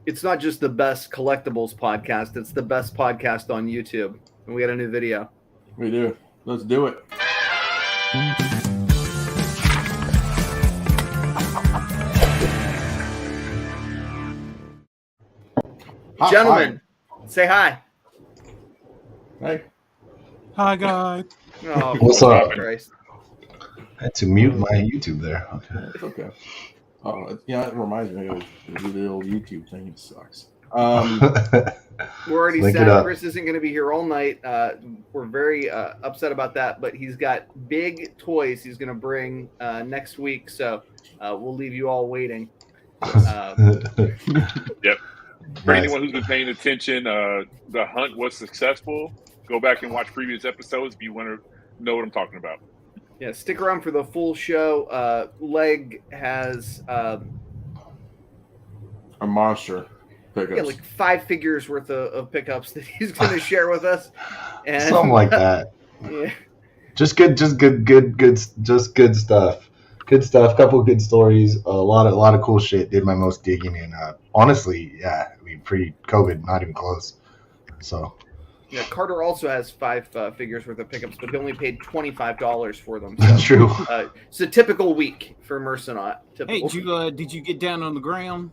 It's not just the best collectibles podcast; it's the best podcast on YouTube. And we got a new video. We do. Let's do it. Gentlemen, say hi. Hey. Hi, guys. Oh, What's up? Christ. I had to mute my YouTube there. Okay. It's okay. Oh, yeah, it reminds me of the old YouTube thing. It sucks. We're already Link it sad. up. Chris isn't going to be here all night. We're very upset about that, but he's got big toys he's going to bring next week, so we'll leave you all waiting. Yep. For Nice. anyone who's been paying attention, the hunt was successful. Go back and watch previous episodes if you want to know what I'm talking about. Yeah, stick around for the full show. Leg has A monster pickups. yeah, like 5 figures worth of pickups that he's going to share with us. And, Something like that. Yeah. Just good stuff. Good stuff. Couple of good stories. A lot of cool shit. Did my most digging, and honestly, yeah, I mean, pre-COVID, not even close. So. Yeah, Carter also has 5 figures worth of pickups, but he only paid $25 for them. So, True. it's a typical week for Mercenaut. Hey, Typical. did you get down on the ground?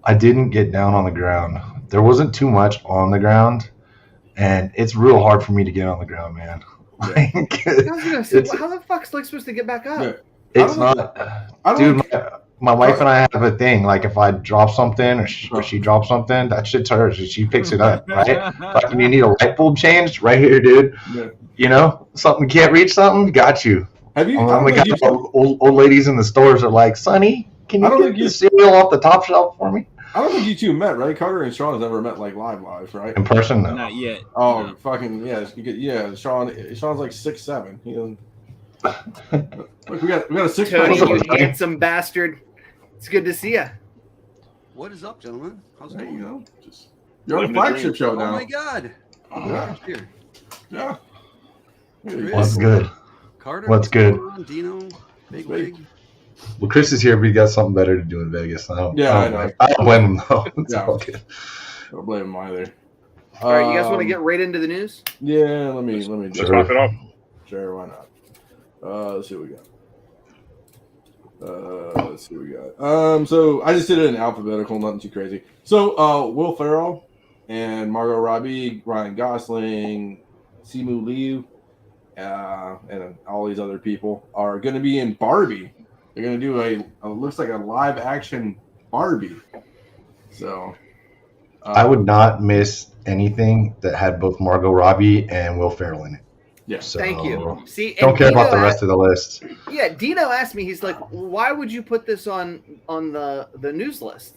I didn't get down on the ground. There wasn't too much on the ground, and it's real hard for me to get on the ground, man. Like, I was gonna say, it's- how the fuck's Leg supposed to get back up? Yeah. it's I don't- not, I don't dude. My wife and I have a thing. Like, if I drop something or she drops something, that shit's hers. She picks it up, right? Fucking, you need a light bulb changed, right here, dude. Yeah. You know, something can't reach something, got you. Have you? I Oh don't my think God, you- old ladies in the stores are like, Sonny, can I don't you think get you- the cereal off the top shelf for me? I don't think you two met, right? Carter and Sean has never met like live, right? In person, no. Not yet. Oh, No. fucking yeah! Sean's like 6'7". He doesn't. Look, we got a 6 Tony, What's you up, buddy? handsome bastard. It's good to see you. What is up, gentlemen? How's it There you going? go. You're on Living the the flagship dream. show Oh now. my God! Yeah. Here, Yeah. Chris. What's good? Carter. What's good? going on? Dino, Big Big. Wig. Well, Chris is here, but he got something better to do in Vegas. I Yeah, I don't know. blame- I don't blame him, though. It's Yeah. all good. Don't blame him either. All right, you guys want to Um, get right into the news? Yeah, let me do Let's it. Sure. pop it off. Sure, why not? Let's see what we got. So I just did it in alphabetical, nothing too crazy. So Will Ferrell and Margot Robbie, Ryan Gosling, Simu Liu, and all these other people are going to be in Barbie. They're going to do a looks like a live action Barbie. So I would not miss anything that had both Margot Robbie and Will Ferrell in it. Yeah. So, Thank you. See, Don't and care about Dino the rest of the list. Yeah, Dino asked me. He's like, "Why would you put this on the news list?"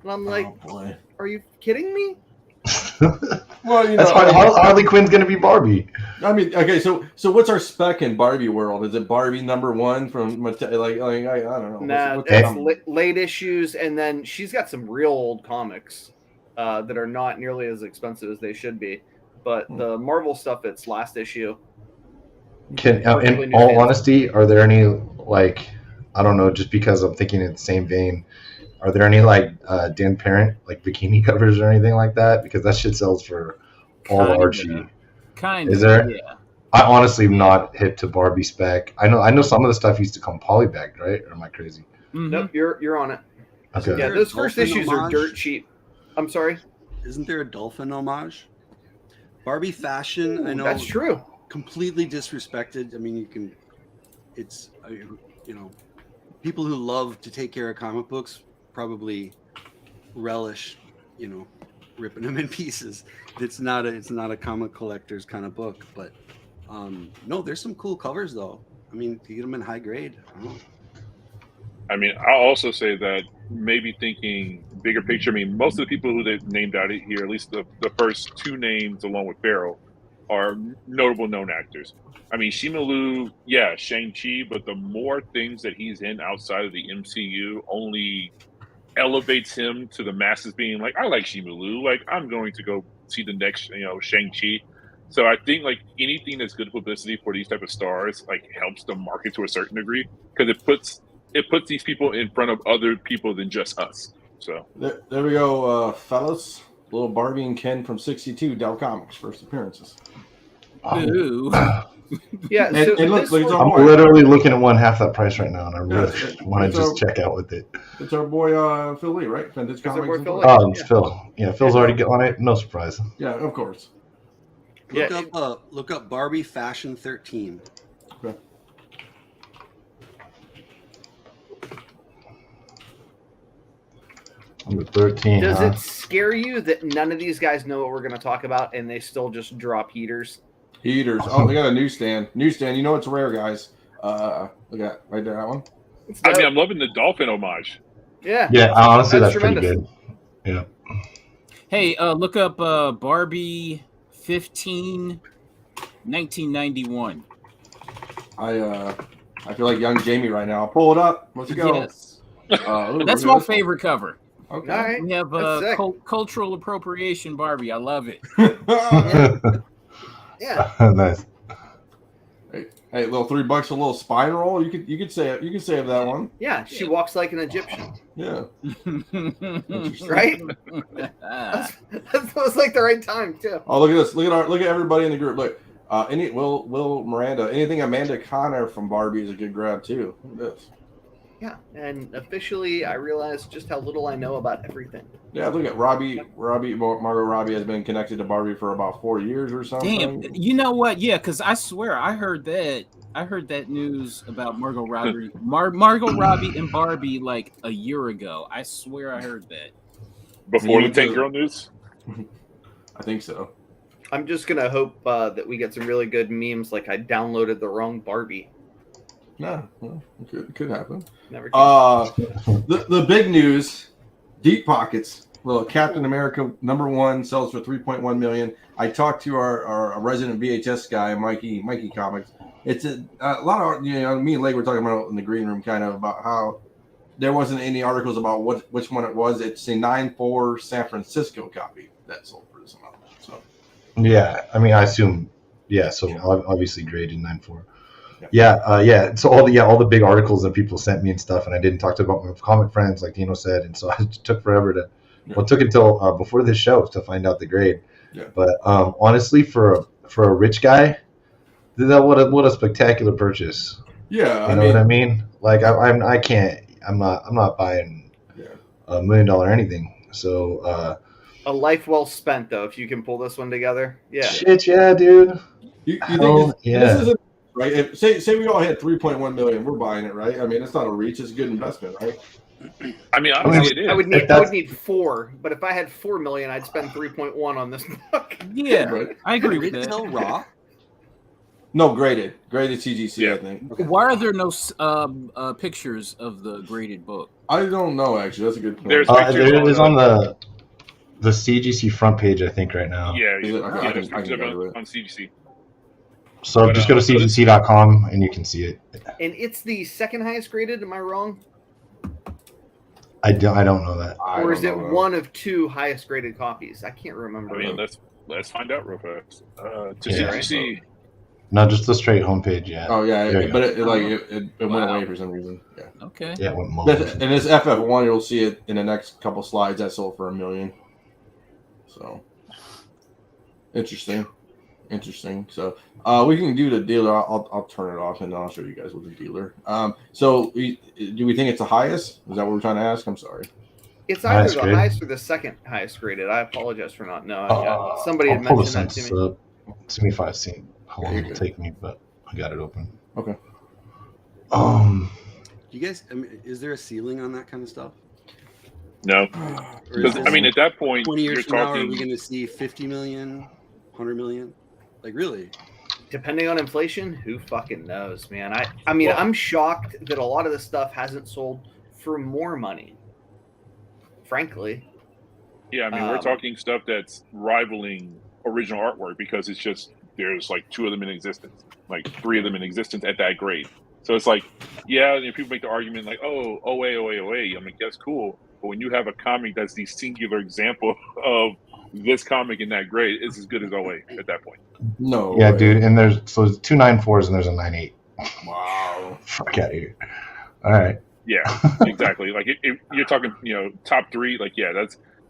And I'm like, Oh boy. "Are you kidding me?" Well, you That's know, why Harley Quinn's gonna be Barbie. I mean, okay, so what's our spec in Barbie World? Is it Barbie #1 from like I don't know. Nah, What's that's the- late issues, and then she's got some real old comics that are not nearly as expensive as they should be. But the Marvel stuff, it's last issue. Can, Perfectly in new all fans. honesty, are there any like I don't know? Just because I'm thinking in the same vein, are there any like Dan Parent like bikini covers or anything like that? Because that shit sells for all Kinda. Archie. Kind Is of. there? Yeah. I honestly am not hip to Barbie spec. I know some of the stuff used to come polybagged, right? Or am I crazy? Mhm. Nope, you're on it. Okay. Yeah, there a those first dolphin issues are homage? dirt cheap. I'm sorry. Isn't there a dolphin homage? Barbie fashion, I Ooh, know, that's true. completely disrespected. I mean, it's people who love to take care of comic books probably relish, ripping them in pieces. It's not a comic collector's kind of book, but no, there's some cool covers though. I mean, to get them in high grade. I don't know. I mean, I'll also say that maybe thinking bigger picture. I mean, most of the people who they've named out here, at least the first 2 names along with Farrell, are notable known actors. I mean, Simu Liu, yeah, Shang-Chi, but the more things that he's in outside of the MCU only elevates him to the masses being like, I like Simu Liu. Like, I'm going to go see the next, Shang-Chi. So I think like anything that's good publicity for these type of stars like helps the market to a certain degree because it puts these people in front of other people than just us. So There we go, fellas. Little Barbie and Ken from '62, Dell Comics, first appearances. Ooh. Yeah, And, so and look, this look, it's one- our I'm boy. literally looking at one half that price right now, and I really Yes, want to it's just our- check out with it. It's our boy Phil Lee, right? Vintage our Comics. boy and Phil Toys. Lee. Oh, it's Yeah. Phil. Yeah, Phil's already on it. No surprise. Yeah, of course. Look up Barbie Fashion 13. Okay. Number 13. Does huh? it scare you that none of these guys know what we're going to talk about and they still just drop heaters? Heaters. Oh, they got a newsstand. Newsstand. You know it's rare, guys. Look at right there, that one. It's I mean, dope. I'm loving the dolphin homage. Yeah. Yeah, honestly, That's that's pretty tremendous. good. Hey, look up Barbie 15, 1991. I feel like young Jamie right now. I'll pull it up. Let's go. Yes. Ooh, That's look my at this favorite cover. one. All Okay. right. We have That's sick. cultural appropriation Barbie. I love it. Yeah. Nice. Hey, little $3 a little spine roll. You could save that one. Yeah. She walks like an Egyptian. Yeah. Right? That was like the right time, too. Oh, look at this. Look at everybody in the group. Look. Will Miranda. Anything Amanda Connor from Barbie is a good grab too. Look at this. Yeah. And officially, I realized just how little I know about everything. Yeah, look at Margot Robbie has been connected to Barbie for about 4 years or something. Damn. You know what? Yeah, because I swear I heard that news about Margot Robbie, Margot Robbie and Barbie like a year ago. I swear I heard that. Before You the Tank too. Girl news. I think so. I'm just going to hope that we get some really good memes like I downloaded the wrong Barbie. No, well, it could happen. Never came. The big news, Deep Pockets. Little Captain America #1 sells for $3.1 million. I talked to our resident VHS guy, Mikey Comics. It's a lot of, me and Lake were talking about in the green room kind of about how there wasn't any articles about which one it was. It's a 9.4 San Francisco copy that sold for this amount. So Yeah, I mean, I assume. Yeah, so obviously graded 9.4. Yeah. So all the big articles that people sent me and stuff, and I didn't talk to my comic friends, like Dino said, and so it took forever to. Well, it took until before this show to find out the grade. Yeah. But honestly, for a rich guy, what a spectacular purchase. yeah, You know what I mean? Like I'm not buying $1 million anything. So A life well spent, though, if you can pull this one together. Yeah. shit, yeah, dude. You Hell, think yeah. this isn't right? If, say we all had 3.1 million, we're buying it, right? I mean, it's not a reach; it's a good investment, right? I mean, honestly, it is. I would need 4, but if I had 4 million, I'd spend 3.1 on this book. Yeah, Right. I agree with Did it that. sell raw? No, graded CGC, Yeah. I think. Why are there no pictures of the graded book? I don't know actually. That's a good point. There's It is on the CGC front page, I think, right now. Yeah, Is it? Okay, I there's can pictures of go to it it. on CGC. So just go to cgc.com and you can see it. And it's the second highest graded, am I wrong? I don't know that. Or is it one of 2 highest graded copies? I can't remember. I mean, let's find out real fast. To Yeah. CGC. No, just the straight homepage. Yeah. Oh yeah, There you but it went Wow. away for some reason. Yeah. Okay. Yeah, it went multiple. And this FF1, you'll see it in the next couple slides. That sold for $1 million. So interesting. So we can do the dealer. I'll turn it off and I'll show you guys with the dealer. So do we think it's the highest? Is that what we're trying to ask? I'm sorry. It's either Highest the graded? highest or the second highest graded. I apologize for not knowing. Somebody I'll had pull the mentioned that to census me. up. See me if I see how long Yeah, it'll you're take me, but I got it open. Okay. Do you guys? I mean, is there a ceiling on that kind of stuff? No. Or is Because, this I mean, at that point, 20 you're years from now, are we talking. going to see 50 million, 100 million? Like, really? Depending on inflation, who fucking knows, man? I mean, Well- I'm shocked that a lot of this stuff hasn't sold for more money. Frankly. Yeah, I mean, we're talking stuff that's rivaling original artwork because it's just there's like 2 of them in existence, like 3 of them in existence at that grade. So it's like, yeah, people make the argument like, oh, OA. I mean, that's cool. But when you have a comic that's the singular example of this comic in that grade, it's as good as OA at that point. No. Yeah, way. dude. And there's 2 9.4s and there's a 9.8. Wow. Fuck out of here. All right. Yeah, exactly. Like if you're talking, top 3. Like, yeah,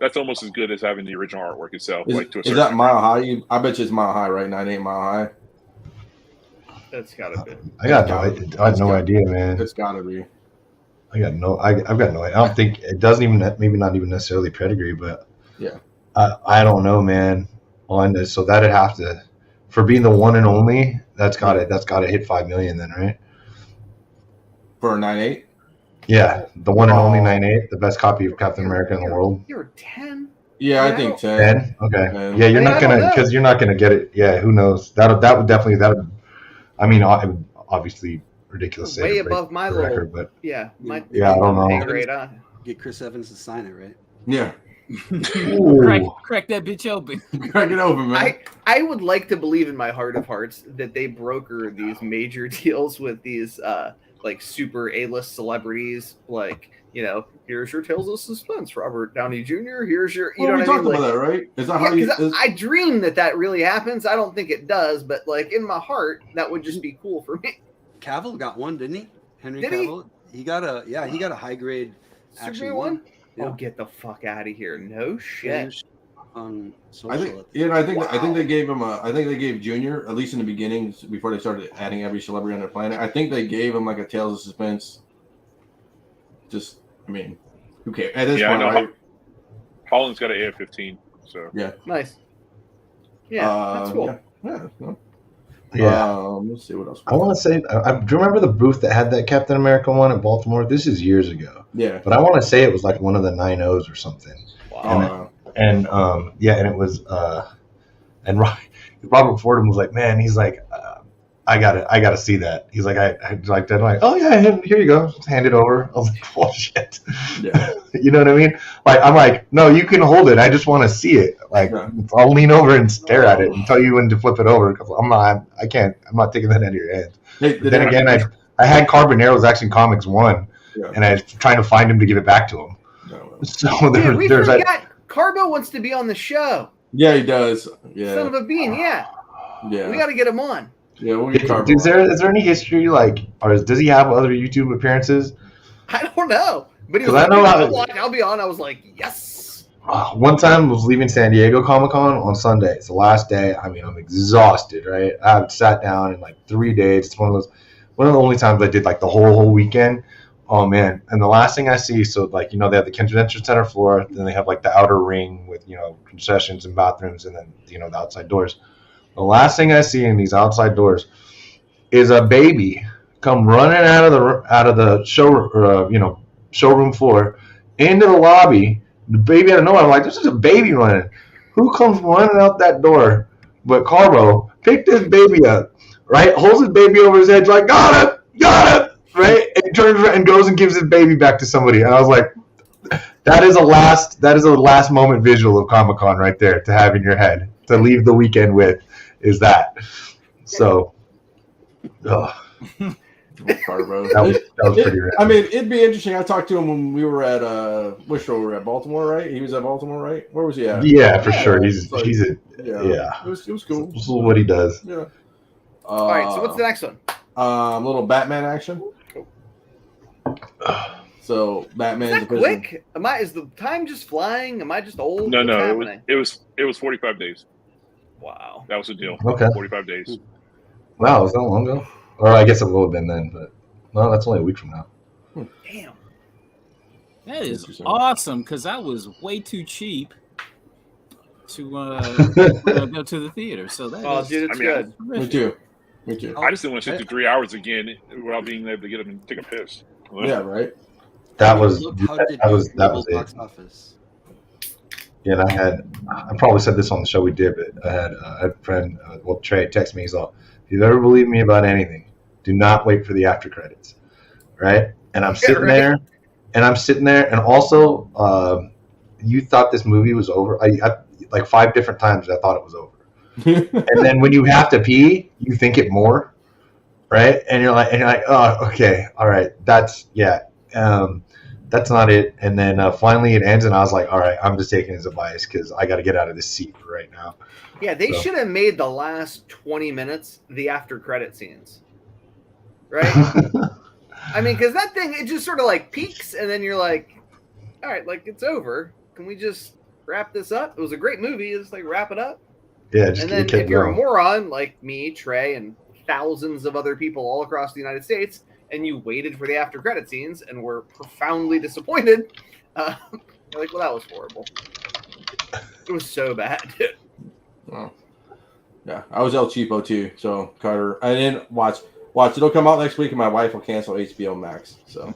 that's almost as good as having the original artwork itself. Is, like to a is certain that degree. Mile High? I bet you it's Mile High, right? 98 Mile High. That's gotta be. I had no idea, man. It's gotta be. I've got no idea. I don't think it doesn't even, maybe not even necessarily pedigree, but Yeah. I don't know, man. On this, so that'd have to, for being the one and only, that's got to hit 5 million then, right? For a 98? Yeah, the one and only 98, the best copy of Captain America in the world. You're 10. Yeah, I Yeah, think 10. 10? Okay. 10. Yeah, you're I not don't gonna, know. because you're not gonna get it. Yeah, who knows? That would definitely, I mean, obviously ridiculous. Way above my record, little. but Yeah, I don't know. pay grade on. Get Chris Evans to sign it, right? Yeah. Crack that bitch open. Crack it open, man. I would like to believe in my heart of hearts that they broker these major deals with these like super A-list celebrities, like, here's your Tales of Suspense, Robert Downey Jr. Here's your, we what I mean? talked Like, about that, right? Is that how you? I dream that really happens. I don't think it does, but like in my heart, that would just be cool for me. Cavill got one, didn't he? Henry Did he? Cavill. He got a high grade action Superman one. one? Yeah. Oh, get the fuck out of here! No shit. On social. I think they gave him I think they gave Junior, at least in the beginning, before they started adding every celebrity on their planet. I think they gave him like a Tales of Suspense. Just, I mean, who cares at this point, right? Holland's got an AF-15, so Yeah. Nice. Yeah, that's cool. Yeah. Let's see what else. I want to say, do you remember the booth that had that Captain America one in Baltimore? This is years ago. Yeah. But I want to say it was like one of the 9.0s or something. Wow. And it was, and Robert Fordham was like, man, he's like, I gotta see that. He's like, I like that. I'm like, oh yeah, here you go. Just hand it over. I was like, oh shit. Yeah. You know what I mean? Like, I'm like, no, you can hold it. I just want to see it. Like, Yeah. I'll lean over and stare at it and tell you when to flip it over, because I'm not taking that out of your hands. Hey, But then again, I had Carbonero's Action Comics 1, Yeah. and I was trying to find him to give it back to him. So Dude, we there's forgot that. Carbo wants to be on the show. Yeah, he does. Yeah. Son of a bean, yeah. Yeah. We got to get him on. Yeah, we'll get Carbo. Is there any history, like, or does he have other YouTube appearances? I don't know. But he was 'Cause like, I'll be on. I was like, yes. One time I was leaving San Diego Comic-Con on Sunday. It's the last day. I mean, I'm exhausted, right? I haven't sat down in like 3 days. It's one of the only times I did like the whole weekend. Oh man. And the last thing I see, so like, they have the convention center floor, then they have like the outer ring with, concessions and bathrooms, and then, the outside doors. The last thing I see in these outside doors is a baby come running out of the showroom floor into the lobby. The baby out of nowhere. I'm like, this is a baby running. Who comes running out that door? But Carbo picked this baby up, right? Holds his baby over his head, like, got it, right? And turns around and goes and gives his baby back to somebody. And I was like, that is a last moment visual of Comic-Con right there to have in your head, to leave the weekend with, is that. So, Carbo. that was pretty rad. I mean, it'd be interesting. I talked to him when we were at which show we were at? Baltimore, right? He was at Baltimore, right? Where was he at? Yeah, for sure. Yeah. He's a It was cool. This is what he does. Yeah. All right, so what's the next one? Little Batman action. So Batman. Is that quick? Is the time just flying? Am I just old? No, What's no, happening? it was 45 days. Wow. That was the deal. Okay. 45 days. Wow, was that long ago? Or I guess it will have been then, but no, that's only a week from now. Damn. That is Interesting. awesome, because I was way too cheap to go to the theater. So that Oh, is dude, it's I mean, good. Me too. I just didn't want to sit through 3 hours again without being able to get up and take a piss. Yeah, right. That was How did that was global it. box office? Yeah, and I probably said this on the show we did, but I had a friend, Trey, text me. He's all, if you've ever believed me about anything, do not wait for the after credits, right? And I'm sitting there, and also, you thought this movie was over. I like 5 different times I thought it was over. And then when you have to pee, you think it more, right? And you're like, oh, okay, all right, that's not it. And then finally it ends, and I was like, all right, I'm just taking his advice because I got to get out of this seat right now. Yeah, they So. should have made the last 20 minutes the after credit scenes. Right? I mean, because that thing, it just sort of like peaks, and then you're like, all right, like it's over. Can we just wrap this up? It was a great movie. Just like wrap it up. Yeah, just And then kept if you're a going. moron like me, Trey, and thousands of other people all across the United States, and you waited for the after credit scenes and were profoundly disappointed, you're like, well, that was horrible. It was so bad. Well, yeah, I was El Cheapo too. So Carter, I didn't watch. It'll come out next week, and my wife will cancel HBO Max. So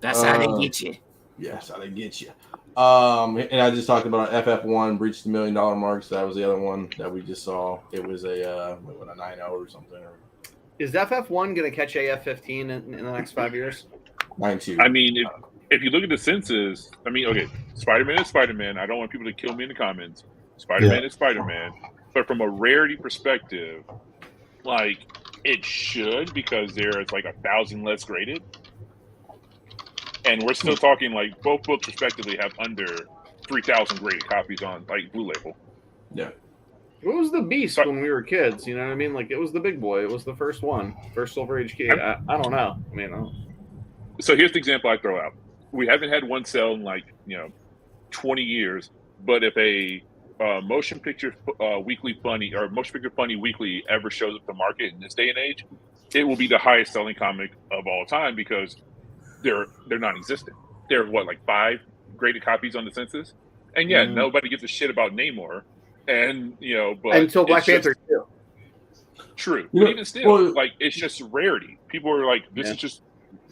That's how they get you. yes, how they get you. And I just talked about FF1 breached the $1 million mark. So that was the other one that we just saw. It was a 9.0 or something. Is FF1 going to catch AF15 in the next 5 years? 9.2. I mean, if you look at the census, I mean, okay, Spider-Man is Spider-Man. I don't want people to kill me in the comments. Spider-Man is Spider-Man. But from a rarity perspective, like, it should, because there's like 1,000 less graded. And we're still talking like both books respectively have under 3,000 graded copies on like Blue Label. Yeah. What was the Beast when we were kids? You know what I mean? Like, it was the big boy. It was the first one. First Silver Age kid. I don't know. I mean, So here's the example I throw out. We haven't had one sell in 20 years, but if a motion picture weekly funny or motion picture funny weekly ever shows up to market in this day and age, it will be the highest selling comic of all time because they're non-existent. There are what, like 5 graded copies on the census, and nobody gives a shit about Namor, and but until Black Panther 2. True, but even still, like, it's just rarity. People are like, this is just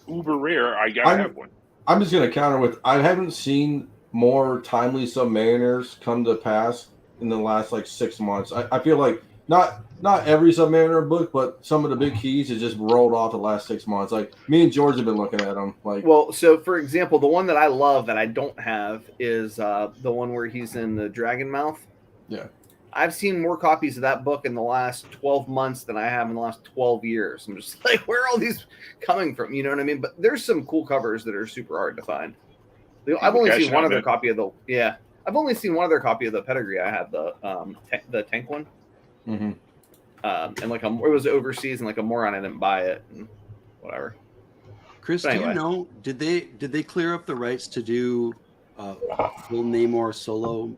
uber rare. I gotta have one. I'm just gonna counter with I haven't seen more timely Submariners come to pass in the last like 6 months. I feel like not every Submariner book, but some of the big keys has just rolled off the last 6 months. Like me and George have been looking at them. Like, well, so for example, the one that I love that I don't have is the one where he's in the dragon mouth. Yeah, I've seen more copies of that book in the last 12 months than I have in the last 12 years. I'm just like, where are all these coming from? You know what I mean? But there's some cool covers that are super hard to find. I've only seen one other copy of I've only seen one other copy of the Pedigree. I had the tank one. Mm-hmm. And like it was overseas, and like a moron, I didn't buy it, and whatever. Chris, do you know? Did they clear up the rights to do full Namor solo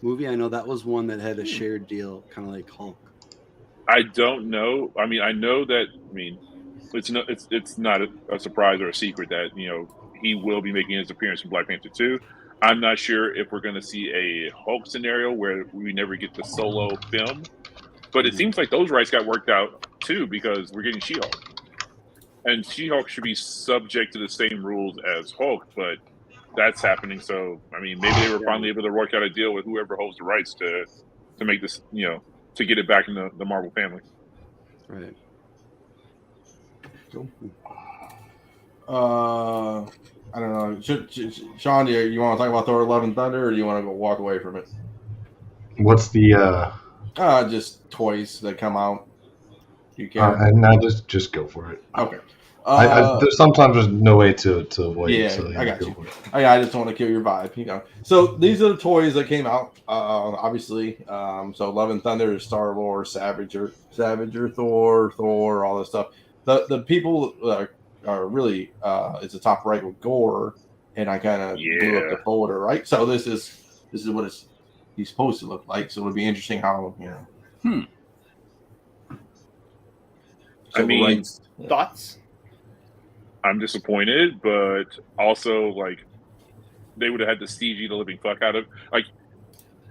movie? I know that was one that had a shared deal, kind of like Hulk. I don't know. I mean, I know that. I mean, it's not a surprise or a secret that he will be making his appearance in Black Panther 2. I'm not sure if we're going to see a Hulk scenario where we never get the solo film. But it seems like those rights got worked out, too, because we're getting She-Hulk. And She-Hulk should be subject to the same rules as Hulk, but that's happening. So, I mean, maybe they were finally able to work out a deal with whoever holds the rights to make this, to get it back in the Marvel family. Right. Cool. I don't know. Sean, do you want to talk about Thor: Love and Thunder, or do you want to go walk away from it? What's the just toys that come out. You care? No, just go for it. Okay. Sometimes there's no way to avoid it. Yeah, So I got you. I just want to kill your vibe, So these are the toys that came out, obviously. So Love and Thunder is Star-Lord, Savager, Thor, all this stuff. The people are really it's the top right with Gore, and I kind of blew up the folder, right? So this is what he's supposed to look like. So it'll be interesting how I mean, thoughts? I'm disappointed, but also like they would have had to CG the living fuck out of. Like,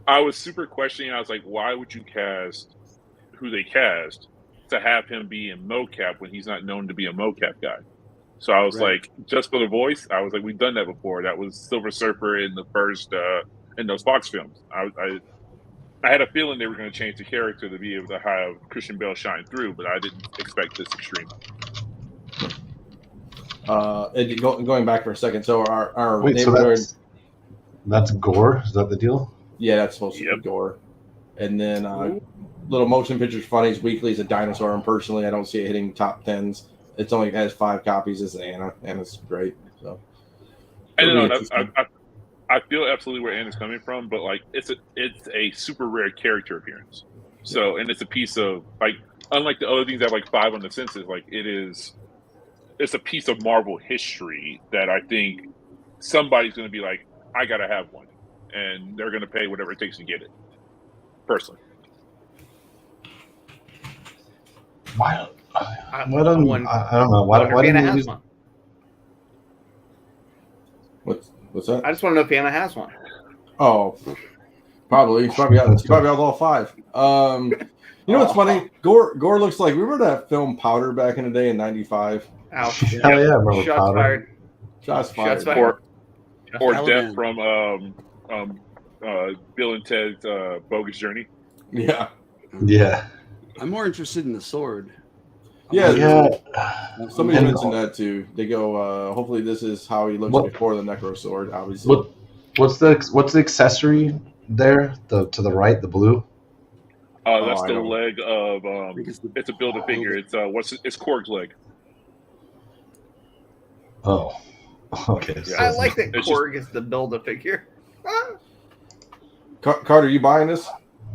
I was super questioning. I was like, why would you cast who they cast to have him be in mocap when he's not known to be a mocap guy? So I was like, just for the voice, I was like, we've done that before. That was Silver Surfer in the first in those Fox films. I had a feeling they were going to change the character to be able to have Christian Bale shine through, but I didn't expect this extreme. Going back for a second, so our wait, so that's Gore? Is that the deal? Yeah, that's supposed to be Gore. And then Little Motion Pictures Funnies Weekly is a dinosaur, and personally, I don't see it hitting top 10s. It's only has 5 copies. It's Anna, and it's great. So I feel absolutely where Anna's coming from, but like it's a super rare character appearance. So and it's a piece of like, unlike the other things that have like 5 on the census, like it is it's a piece of Marvel history that I think somebody's going to be like, I got to have one, and they're going to pay whatever it takes to get it. Personally, Why? I Why don't wonder I don't know. Why if didn't Anna they has use? one. What's that? I just want to know if Anna has one. Oh, probably. She's probably out all 5. You know what's funny? Gore looks like, remember that film Powder back in the day in '95? Ouch. Hell yeah, I remember Shots Powder. fired. Shots fired. Shots fired. or Taliban. Death from Bill and Ted's Bogus Journey. Yeah. Yeah. I'm more interested in the sword. Yeah. Yeah. Somebody And- mentioned that too. They go, hopefully this is how he looks What- before the Necro Sword, obviously. What's the accessory there? To the right, the blue. That's I the don't- leg of I think it's a build a figure. It's it's Korg's leg. Oh. Okay. So I like that It's Korg is the Build-A-Figure. Carter, you buying this?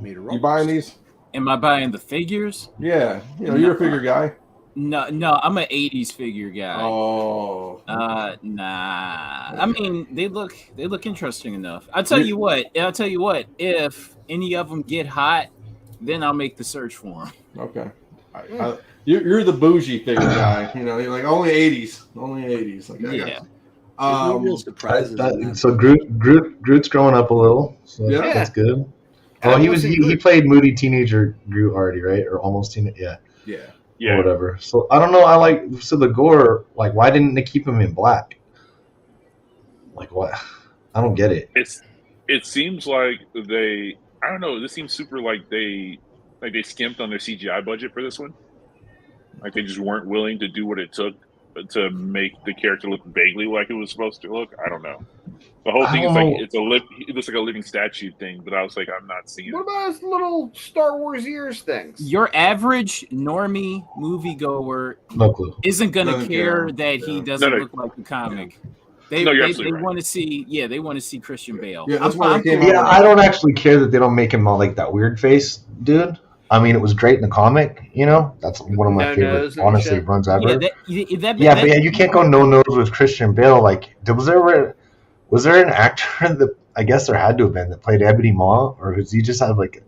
Made a You buying these? Am I buying the figures? Yeah. You know, you're a figure guy. No, I'm an '80s figure guy. Oh. Nah. I mean, they look interesting enough. I'll tell you what. If any of them get hot, then I'll make the search for them. Okay. You're the bougie figure guy. You know, you're like only 80s. Only 80s. Like, I got Yeah. you. No real surprises. in that. So Groot's growing up a little. So Yeah. that's good. And Oh, I he wasn't he good. played moody teenager Groot already, right? Or almost teenager. Yeah. Yeah. Or Yeah, whatever. So I don't know. I like the Gore. Like, why didn't they keep him in black? Like what? I don't get it. it seems like they. I don't know. This seems super like they skimped on their CGI budget for this one. Like they just weren't willing to do what it took to make the character look vaguely like it was supposed to look. I don't know. The whole thing I is don't like know. it looks like a living statue thing, but I was like, I'm not seeing What it. about his little Star Wars ears things? Your average normie moviegoer No clue. isn't gonna Doesn't care care. that he Yeah. doesn't No. look like the comic. They No, you're they absolutely right. want to see they want to see Christian Bale. Yeah, that's I'm- why I'm they came cool out Yeah, with I that. don't actually care that they don't make him all like that weird face, dude. I mean, it was great in the comic. You know, that's one of my No favorite, nose and honestly, shit. runs Yeah, ever. that, But you can't go no nose with Christian Bale. Like, was there an actor that I guess there had to have been that played Ebony Maw, or does he just have like?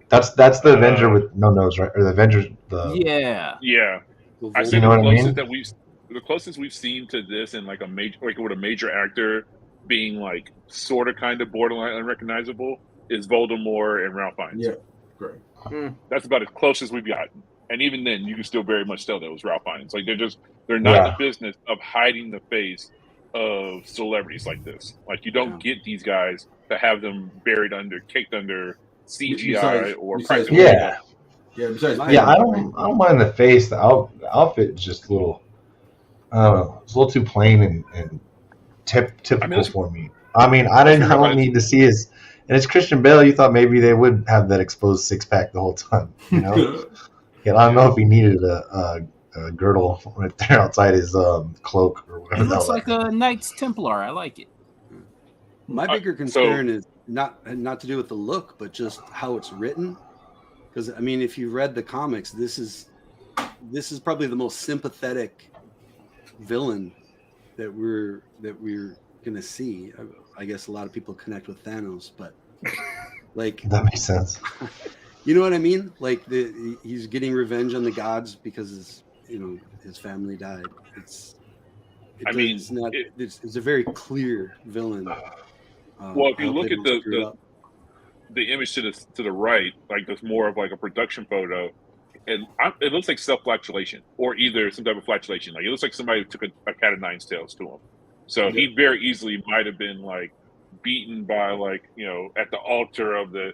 That's the Avenger with no nose, right? Or the Avenger yeah. Yeah, Well, I Vol- say You know the what I closest mean? that the closest we've seen to this in like a major, like with a major actor being like sort of kind of borderline unrecognizable is Voldemort and Ralph Fiennes. Yeah. Great. That's about as close as we've gotten. And even then, you can still very much tell that it was Ralph Fiennes. Like they're not in the business of hiding the face of celebrities like this. Like you don't get these guys to have them caked under CGI or besides- practical. Yeah, Yeah. Besides, yeah. I don't mind the face. The outfit is just a little. I don't know. It's a little too plain and typical for me. I mean, I don't need to see his. And it's Christian Bale. You thought maybe they would have that exposed six pack the whole time, you know? Yeah, I don't know if he needed a girdle right there outside his cloak or whatever. It the looks hell like that a Knights Templar. I like it. My bigger concern is not to do with the look, but just how it's written. Because I mean, if you read the comics, this is probably the most sympathetic villain that we're gonna see. I guess a lot of people connect with Thanos, but like that makes sense. you know what I mean? Like he's getting revenge on the gods because his family died. It's a very clear villain. Well, if you look at the image to the right, like there's more of like a production photo, and it looks like self-flagellation or either some type of flagellation. Like it looks like somebody took a cat of nine tails to him. So he very easily might have been like beaten by like at the altar of the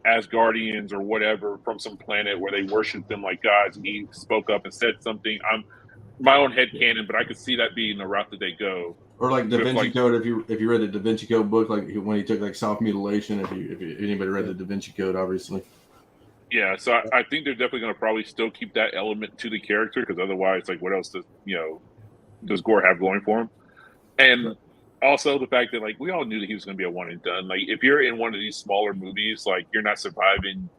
Asgardians or whatever from some planet where they worship them like gods, and he spoke up and said something. I'm my own headcanon, but I could see that being the route that they go. Or like Da Vinci Code, if you read the Da Vinci Code book, like when he took like self mutilation, if anybody read the Da Vinci Code, obviously. Yeah, so I think they're definitely going to probably still keep that element to the character, because otherwise, like, what else does Gore have going for him? And also the fact that like we all knew that he was going to be a one and done. Like if you're in one of these smaller movies, like you're not surviving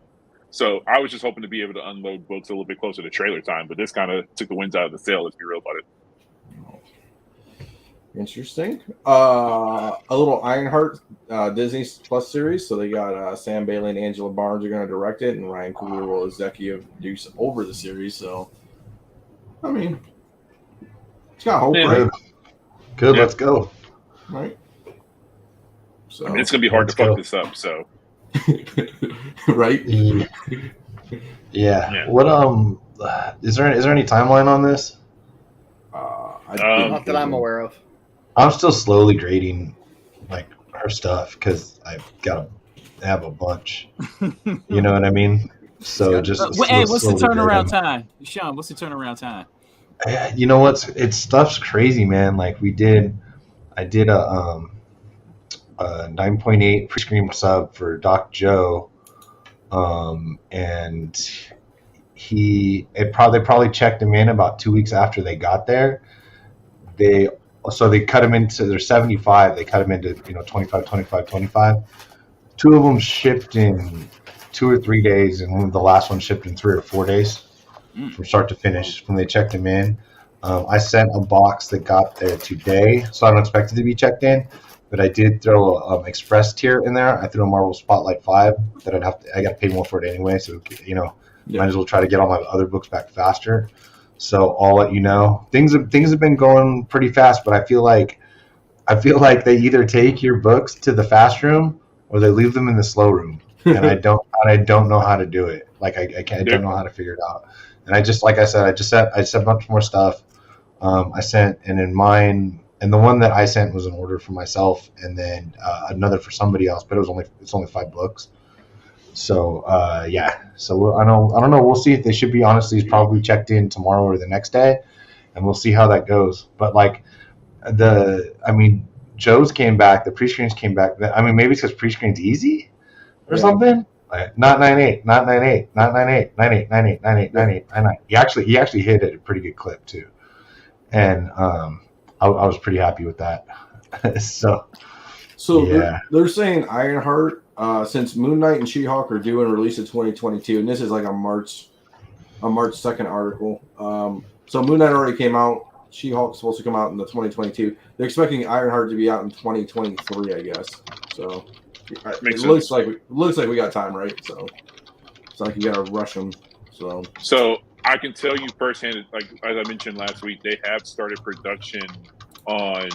So I was just hoping to be able to unload books a little bit closer to trailer time, but this kind of took the winds out of the sail. Let's be real about it. Interesting. A little Ironheart Disney Plus series. So they got Sam Bailey and Angela Barnes are going to direct it, and Ryan Coogler will executive produce over the series. So, I mean, it's got hope, right? Good. Let's go. Right. So I mean, it's going to be hard to fuck this up. So, right. Yeah. What is there any timeline on this? Not that I'm aware of. I'm still slowly grading like her stuff because I've got to have a bunch. You know what I mean? So what's the turnaround time, Sean? What's the turnaround time? You know what's stuff's crazy, man. Like I did a 9.8 pre-screen sub for Doc Joe, and they probably checked him in about 2 weeks after they got there. They cut him into their 75. They cut him into 25, 25, 25. 2 of them shipped in 2 or 3 days, and the last one shipped in 3 or 4 days from start to finish. When they checked him in, I sent a box that got there today, so I don't expect it to be checked in. But I did throw a express tier in there. I threw a Marvel Spotlight 5 that I got to pay more for it anyway. So might as well try to get all my other books back faster. So I'll let you know. Things have been going pretty fast, but I feel like they either take your books to the fast room or they leave them in the slow room, and I don't know how to do it. Like I don't know how to figure it out. And I just, like I said, I sent a bunch more stuff. I sent, and in mine, and the one that I sent was an order for myself, and then another for somebody else, but it's only 5 books. So So I don't know. We'll see. If they should be, honestly, it's probably checked in tomorrow or the next day, and we'll see how that goes. But Joe's came back. The pre-screens came back. I mean, maybe it's because pre-screen's easy or something. Like, not 9.8, not 9.8, not 9.8, 9.8, 9.8, 9.8, 9.8, 9.8. He actually hit it at a pretty good clip too, and I was pretty happy with that. So yeah. They're saying Ironheart. Since Moon Knight and She-Hulk are due and release in 2022, and this is like a March 2nd article. So Moon Knight already came out. She-Hulk's supposed to come out in the 2022. They're expecting Ironheart to be out in 2023, I guess. So it looks like we got time, right? So it's like you gotta rush them. So I can tell you firsthand, like as I mentioned last week, they have started production on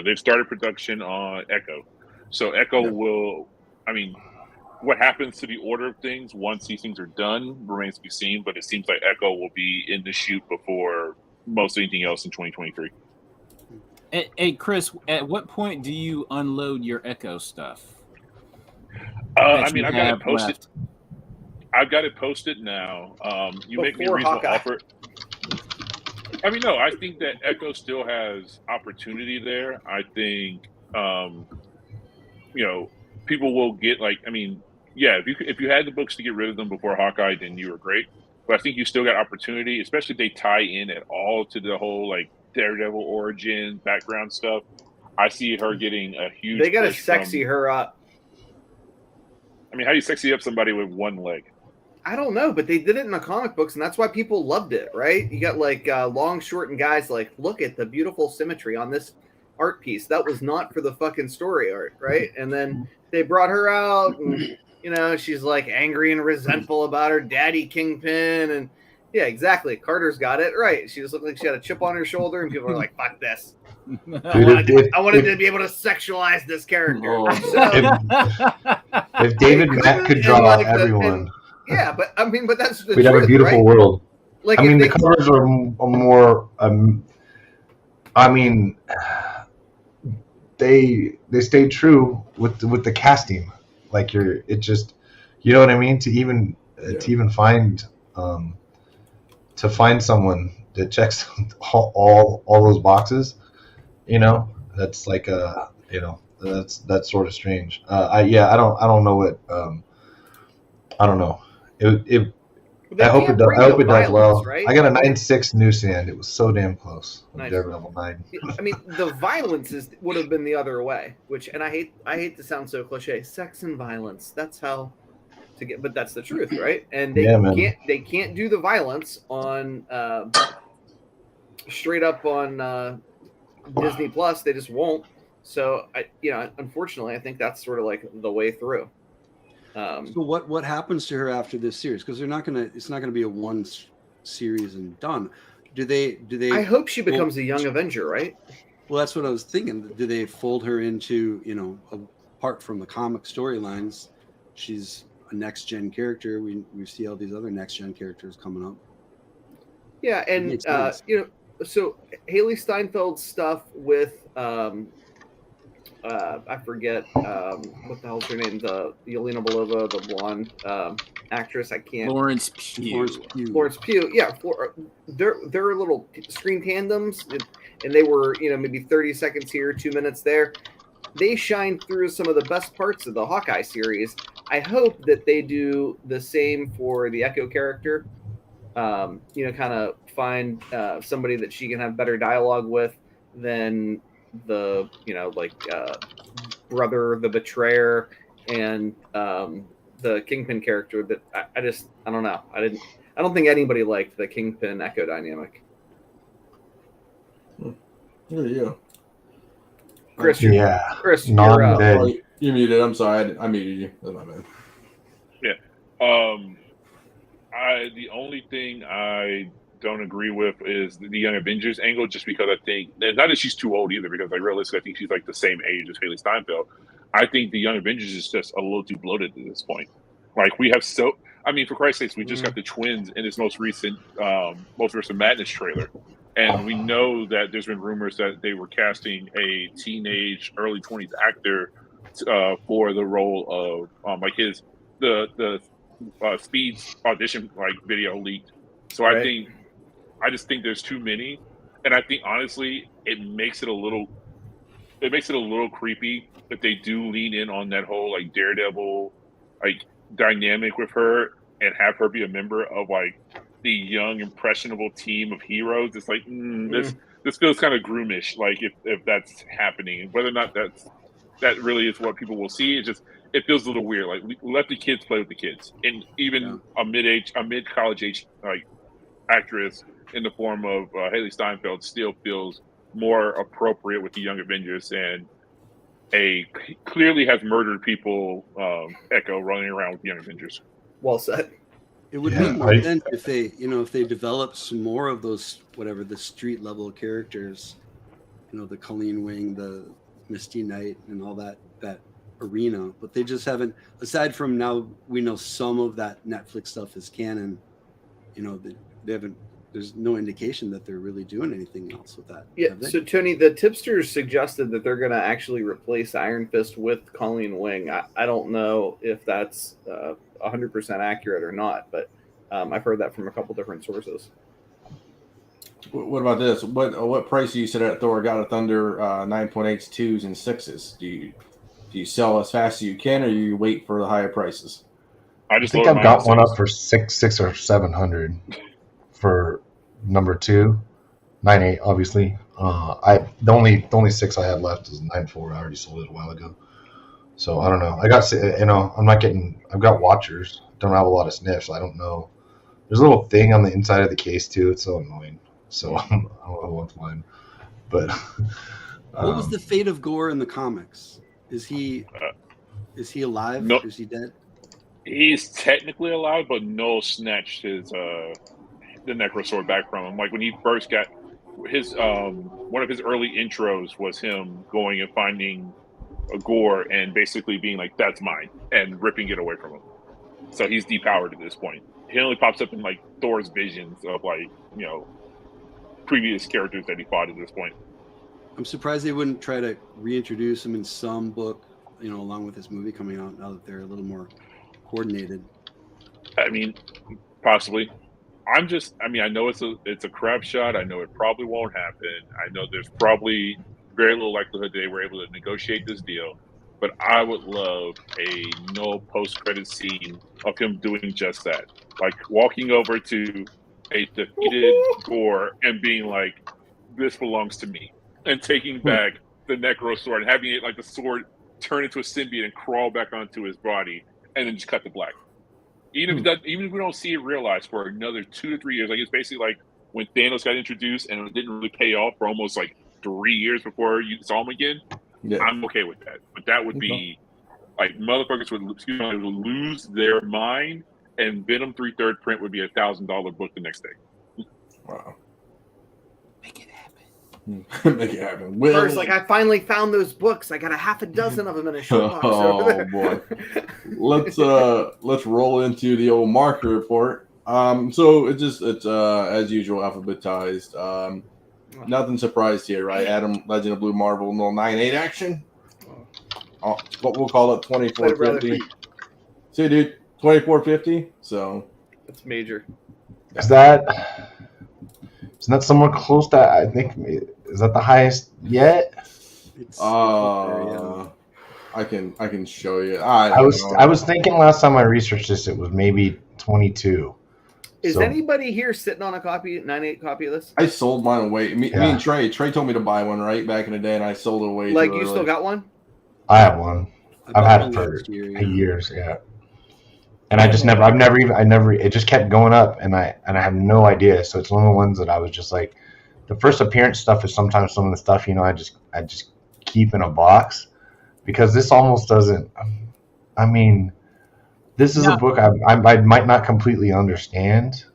they've started production on Echo. So Echo will, I mean, what happens to the order of things once these things are done remains to be seen, but it seems like Echo will be in the shoot before most anything else in 2023. Hey, Chris, at what point do you unload your Echo stuff? I've got it posted. I've got it posted now. You make me a reasonable offer. I mean, no, I think that Echo still has opportunity there. I think, people will get if you had the books to get rid of them before Hawkeye, then you were great. But I think you still got opportunity, especially if they tie in at all to the whole Daredevil origin background stuff. I see her getting a huge. They got to sexy her up. I mean, how do you sexy up somebody with one leg? I don't know, but they did it in the comic books, and that's why people loved it, right? You got long, short, and guys look at the beautiful symmetry on this art piece. That was not for the fucking story art, right? And then they brought her out, and she's angry and resentful about her daddy Kingpin, and yeah, exactly. Carter's got it right. She just looked like she had a chip on her shoulder, and people were like, "Fuck this." I wanted to be able to sexualize this character. If David Mack could draw everyone. Yeah, but that's the we'd truth, have a beautiful right? world. The covers are more. They stayed true with the casting. You know what I mean? To even find someone that checks all those boxes, that's that's sort of strange. I don't know what. I don't know. I hope it does well. Right? I got a 9.6 newsstand. It was so damn close. Nice. Daredevil 9. I mean, the violence would have been the other way. And I hate to sound so cliche. Sex and violence. That's how to get, but that's the truth, right? And they Yeah, man. can't do the violence on straight up on Disney Plus. They just won't. So unfortunately, I think that's sort of like the way through. So what happens to her after this series? Because it's not gonna be a one series and done. Do they? I hope she becomes a young Avenger, right? Well, that's what I was thinking. Do they fold her into, apart from the comic storylines, she's a next gen character. We see all these other next gen characters coming up. Yeah, and so Haley Steinfeld's stuff with I forget what the hell's her name, the Yelena Belova, the blonde actress. I can't. Florence Pugh. Florence Pugh. Yeah, they're little screen tandems, and they were maybe 30 seconds here, 2 minutes there. They shine through some of the best parts of the Hawkeye series. I hope that they do the same for the Echo character. Kind of find somebody that she can have better dialogue with than the brother, the betrayer, and the Kingpin character. That I don't know. I don't think anybody liked the Kingpin Echo dynamic. There you go. Chris, Chris, you're muted. I'm sorry, I muted you. That's my bad. Yeah. The only thing I don't agree with is the Young Avengers angle, just because I think, and not that she's too old either, because realistically I think she's like the same age as Haley Steinfeld. I think the Young Avengers is just a little too bloated at this point. Like, we have for Christ's sakes, we just got the twins in this most recent Madness trailer. And we know that there's been rumors that they were casting a teenage, early 20s actor for the role of the Speed's audition video leaked. So right. I just think there's too many, and I think honestly it makes it a little creepy if they do lean in on that whole like Daredevil dynamic with her and have her be a member of like the young impressionable team of heroes. It's like this feels kind of groomish, like if that's happening. Whether or not that really is what people will see, it feels a little weird. Like, let the kids play with the kids, and even a mid-college age actress in the form of Haley Steinfeld still feels more appropriate with the Young Avengers and a clearly has murdered people Echo running around with the Young Avengers. Well said. It would make more sense if they developed some more of those, the street level characters, the Colleen Wing, the Misty Knight, and all that arena. But they just haven't. Aside from now, we know some of that Netflix stuff is canon. They haven't. There's no indication that they're really doing anything else with that. Yeah. So Tony, the tipsters suggested that they're going to actually replace Iron Fist with Colleen Wing. I don't know if that's 100% accurate or not, but I've heard that from a couple different sources. What about this? What price do you set at Thor: God of Thunder 9.8s, 2s, and 6s? Do you sell as fast as you can, or you wait for the higher prices? I think I've got one up for six or 700 for number 2, 9.8 obviously. The only 6 I have left is 9.4. I already sold it a while ago. So I don't know. I got I've got watchers. Don't have a lot of sniffs. I don't know. There's a little thing on the inside of the case too. It's so annoying. So I don't know what's mine. But what was the fate of Gore in the comics? Is he alive? No, is he dead? He's technically alive, but Noel snatched the Necrosword back from him. Like, when he first got his one of his early intros was him going and finding a Gore and basically being like, "That's mine," and ripping it away from him. So he's depowered at this point. He only pops up in like Thor's visions of previous characters that he fought at this point. I'm surprised they wouldn't try to reintroduce him in some book, along with this movie coming out, now that they're a little more coordinated. I mean, possibly. I know it's a crap shot. I know it probably won't happen. I know there's probably very little likelihood they were able to negotiate this deal. But I would love a no post-credit scene of him doing just that. Like, walking over to a defeated Gore and being like, "This belongs to me," and taking back the Necro sword and having it, like, the sword turn into a symbiote and crawl back onto his body, and then just cut to black. Even if we don't see it realized for another 2 to 3 years, like it's basically like when Thanos got introduced and it didn't really pay off for almost like 3 years before you saw him again. Yeah. I'm okay with that. But that would be like motherfuckers would lose their mind, and Venom 3 third print would be $1,000 book the next day. Wow. Make it happen. Make it happen. First, like I finally found those books. I got a half a dozen of them in a shoebox over there. Boy. Let's roll into the old marker report. So it's as usual alphabetized. Nothing surprised here, right? Adam, Legend of Blue Marvel, no 9/8 action. What we'll call it 2450. See, dude, 2450. So that's major. Isn't that somewhere close to? I think is that the highest yet? I can show you. I was thinking last time I researched this, it was maybe 22. Is anybody here sitting on a 9/8 copy of this? I sold mine away. Me and Trey told me to buy one right back in the day, and I sold it away. Like you still got one? I have one. I've had it for years. Yeah. And I just it just kept going up, and I have no idea. So it's one of the ones that I was just like, the first appearance stuff is sometimes some of the stuff, I just keep in a box, because this almost doesn't. I mean, this is a book I might not completely understand.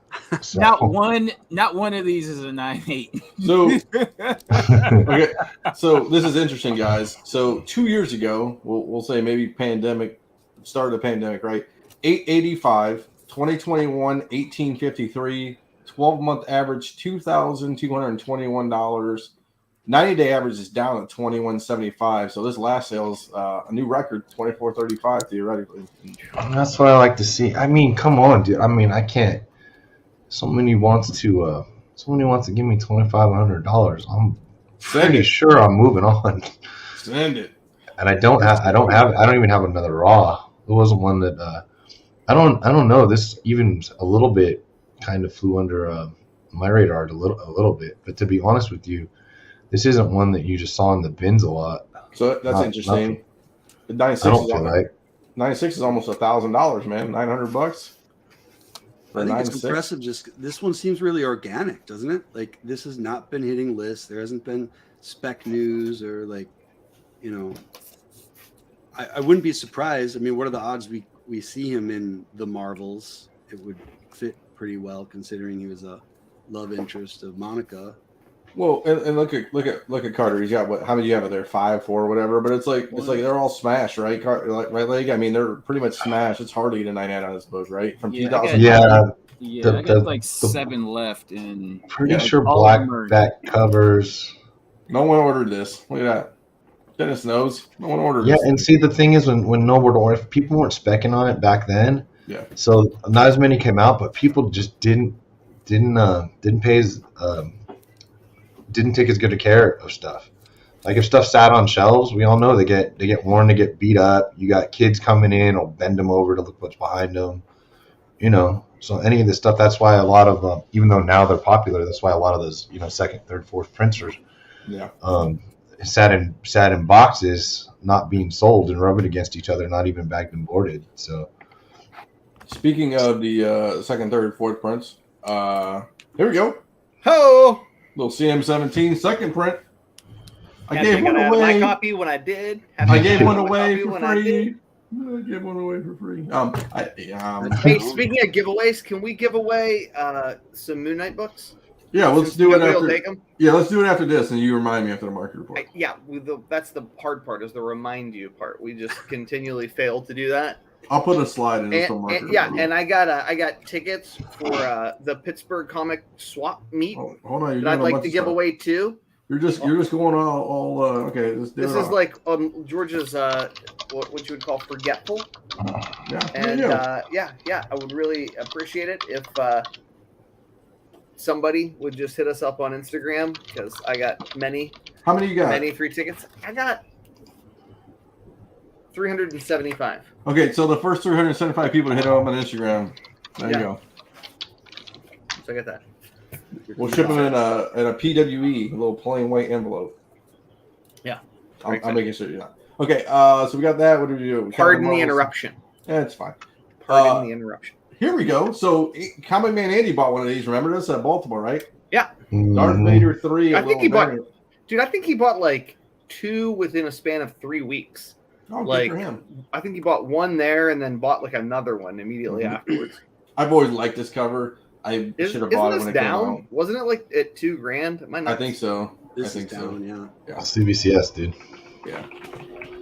So. Not one of these is a 9/8. So okay, so this is interesting, guys. So 2 years ago, we'll say maybe start of the pandemic, right? 885, 2021, 1853, 12-month average $2,221. 90-day average is down at 2175. So this last sale is a new record, 2435 theoretically. That's what I like to see. I mean, come on, dude. I mean, I can't. Somebody wants to give me $2,500. I'm pretty sure I'm moving on. Send it. And I don't even have another raw. It wasn't one that I don't know. This even a little bit kind of flew under my radar a little bit. But to be honest with you, this isn't one that you just saw in the bins a lot. So that's interesting. The 96 is almost $1,000, man. $900. I think it's impressive. Just this one seems really organic, doesn't it? Like this has not been hitting lists. There hasn't been spec news or I wouldn't be surprised. I mean, what are the odds we see him in the Marvels? It would fit pretty well considering he was a love interest of Monica. Well, and look at Carter. He's got how many do you have there? 5, 4, whatever. But it's like they're all smashed, right? Right leg. I mean, they're pretty much smashed. It's hard to get a 9/8 on this book, right? From 2000. I got like 7 left, and pretty sure black back covers. No one ordered this. Look at that. Dennis knows. No one ordered this. Yeah, and see, the thing is, when no one ordered, people weren't specking on it back then. Yeah. So not as many came out, but people just didn't take as good a care of stuff. Like if stuff sat on shelves, we all know they get worn, they get beat up. You got kids coming in, or bend them over to look what's behind them. So any of this stuff, that's why a lot of even though now they're popular, that's why a lot of those second, third, fourth printers, sat in boxes, not being sold and rubbing against each other, not even bagged and boarded. So speaking of the second, third, fourth prints, here we go. Ho! Little CM17 second print. I gave one away. My copy when I did. I gave one away for free. I gave one away for free. Hey, speaking of giveaways, can we give away some Moon Knight books? Yeah, let's do it after. Take them? Yeah, let's do it after this, and you remind me after the market report. That's the hard part, is the remind you part. We just continually fail to do that. I'll put a slide in the market report. And I got tickets for the Pittsburgh comic swap meet. Hold on, that I'd like to give away too. You're just going all okay. This is like George's what you would call forgetful. Yeah. And I would really appreciate it if somebody would just hit us up on Instagram, because I got many. How many you got? Many free tickets. I got 375. Okay, so the first 375 people to hit up on Instagram. There you go. So I got that. We'll ship them in a PWE, a little plain white envelope. Yeah. I'm making sure you're not. Okay, so we got that. What do we do? Pardon the interruption. Yeah, it's fine. Pardon the interruption. here we go. So, Comic Man Andy bought one of these. Remember this at Baltimore, right? Yeah. Darth Vader 3. I think he bought, dude. I think he bought like 2 within a span of 3 weeks. Oh, like, good for him. I think he bought one there and then bought like another one immediately afterwards. I've always liked this cover. I should have bought it when it came out. Wasn't it like at $2,000? I think so. This is down, yeah. CBCS, dude. Yeah.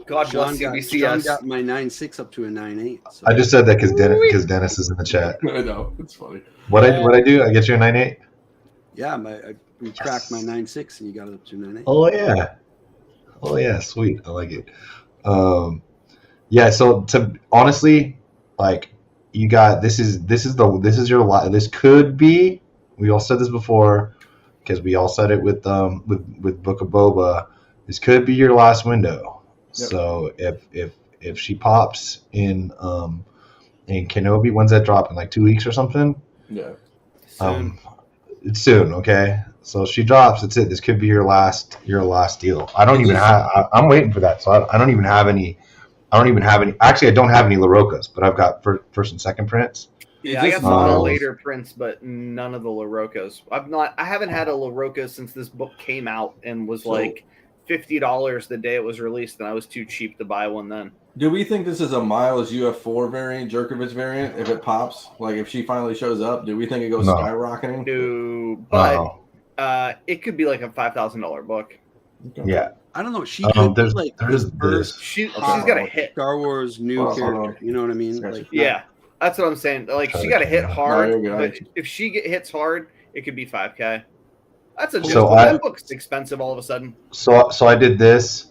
God bless Sean CBCS. got my 9.6 up to a 9.8. So. I just said that because Dennis is in the chat. I know. It's funny. What I do? I get you a 9.8? Yeah, we cracked my 9.6 and you got it up to 9.8. Oh yeah, sweet. I like it. Yeah. So honestly, like you got this is your lot. This could be. We all said this before because we all said it with Book of Boba. This could be your last window. Yep. So if she pops in Kenobi, when's that drop in like 2 weeks or something? Yeah. It's soon. Okay. So she drops. That's it. This could be your last deal. I don't even have. I'm waiting for that. So I don't even have any. Actually, I don't have any LaRocas, but I've got first and second prints. Yeah, I got some of the later prints, but none of the LaRocas. I haven't had a LaRoca since this book came out and was like $50 the day it was released, and I was too cheap to buy one then. Do we think this is a Miles UF4 variant, Jerkovich variant? If it pops, like if she finally shows up, do we think it goes skyrocketing? No, but it could be like a $5,000 book. Okay. Yeah, I don't know. She could be like there's first. She's got a hit. Star Wars new character. You know what I mean? Like, yeah, that's what I'm saying. Like she got to hit hard, but if she hits hard, it could be $5,000. That's a joke. That book's expensive all of a sudden. So I did this.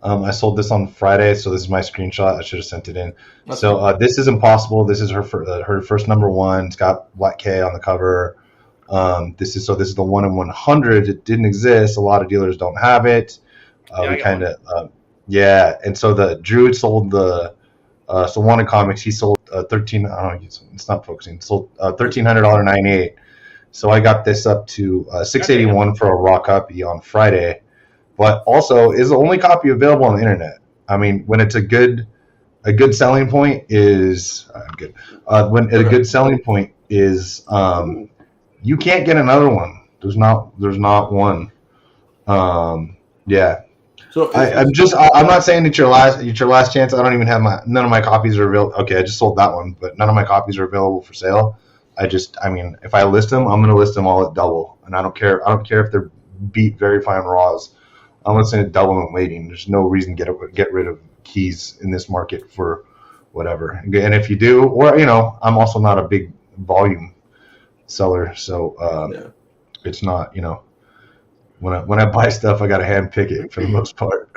I sold this on Friday, so this is my screenshot. I should have sent it in. This is Impossible. This is her first number 1. It's got Black K on the cover. This is the 1 in 100. It didn't exist. A lot of dealers don't have it. And so the Druid sold the so Wanted Comics. He sold 13. I don't know. It's not focusing. Sold $1,300 98. So I got this up to $681 for a raw copy on Friday. But also is the only copy available on the internet. I mean, when it's a good selling point is good. When a good selling point is you can't get another one. There's not one. Yeah. So I'm not saying it's your last chance. I don't even have none of my copies are available. Okay, I just sold that one, but none of my copies are available for sale. I mean, if I list them, I'm going to list them all at double, and I don't care if they're beat very fine raws. I'm listing at double and waiting. There's no reason to get rid of keys in this market for whatever. And if you do, or I'm also not a big volume seller, so it's not when I buy stuff, I got to hand pick it for the most part.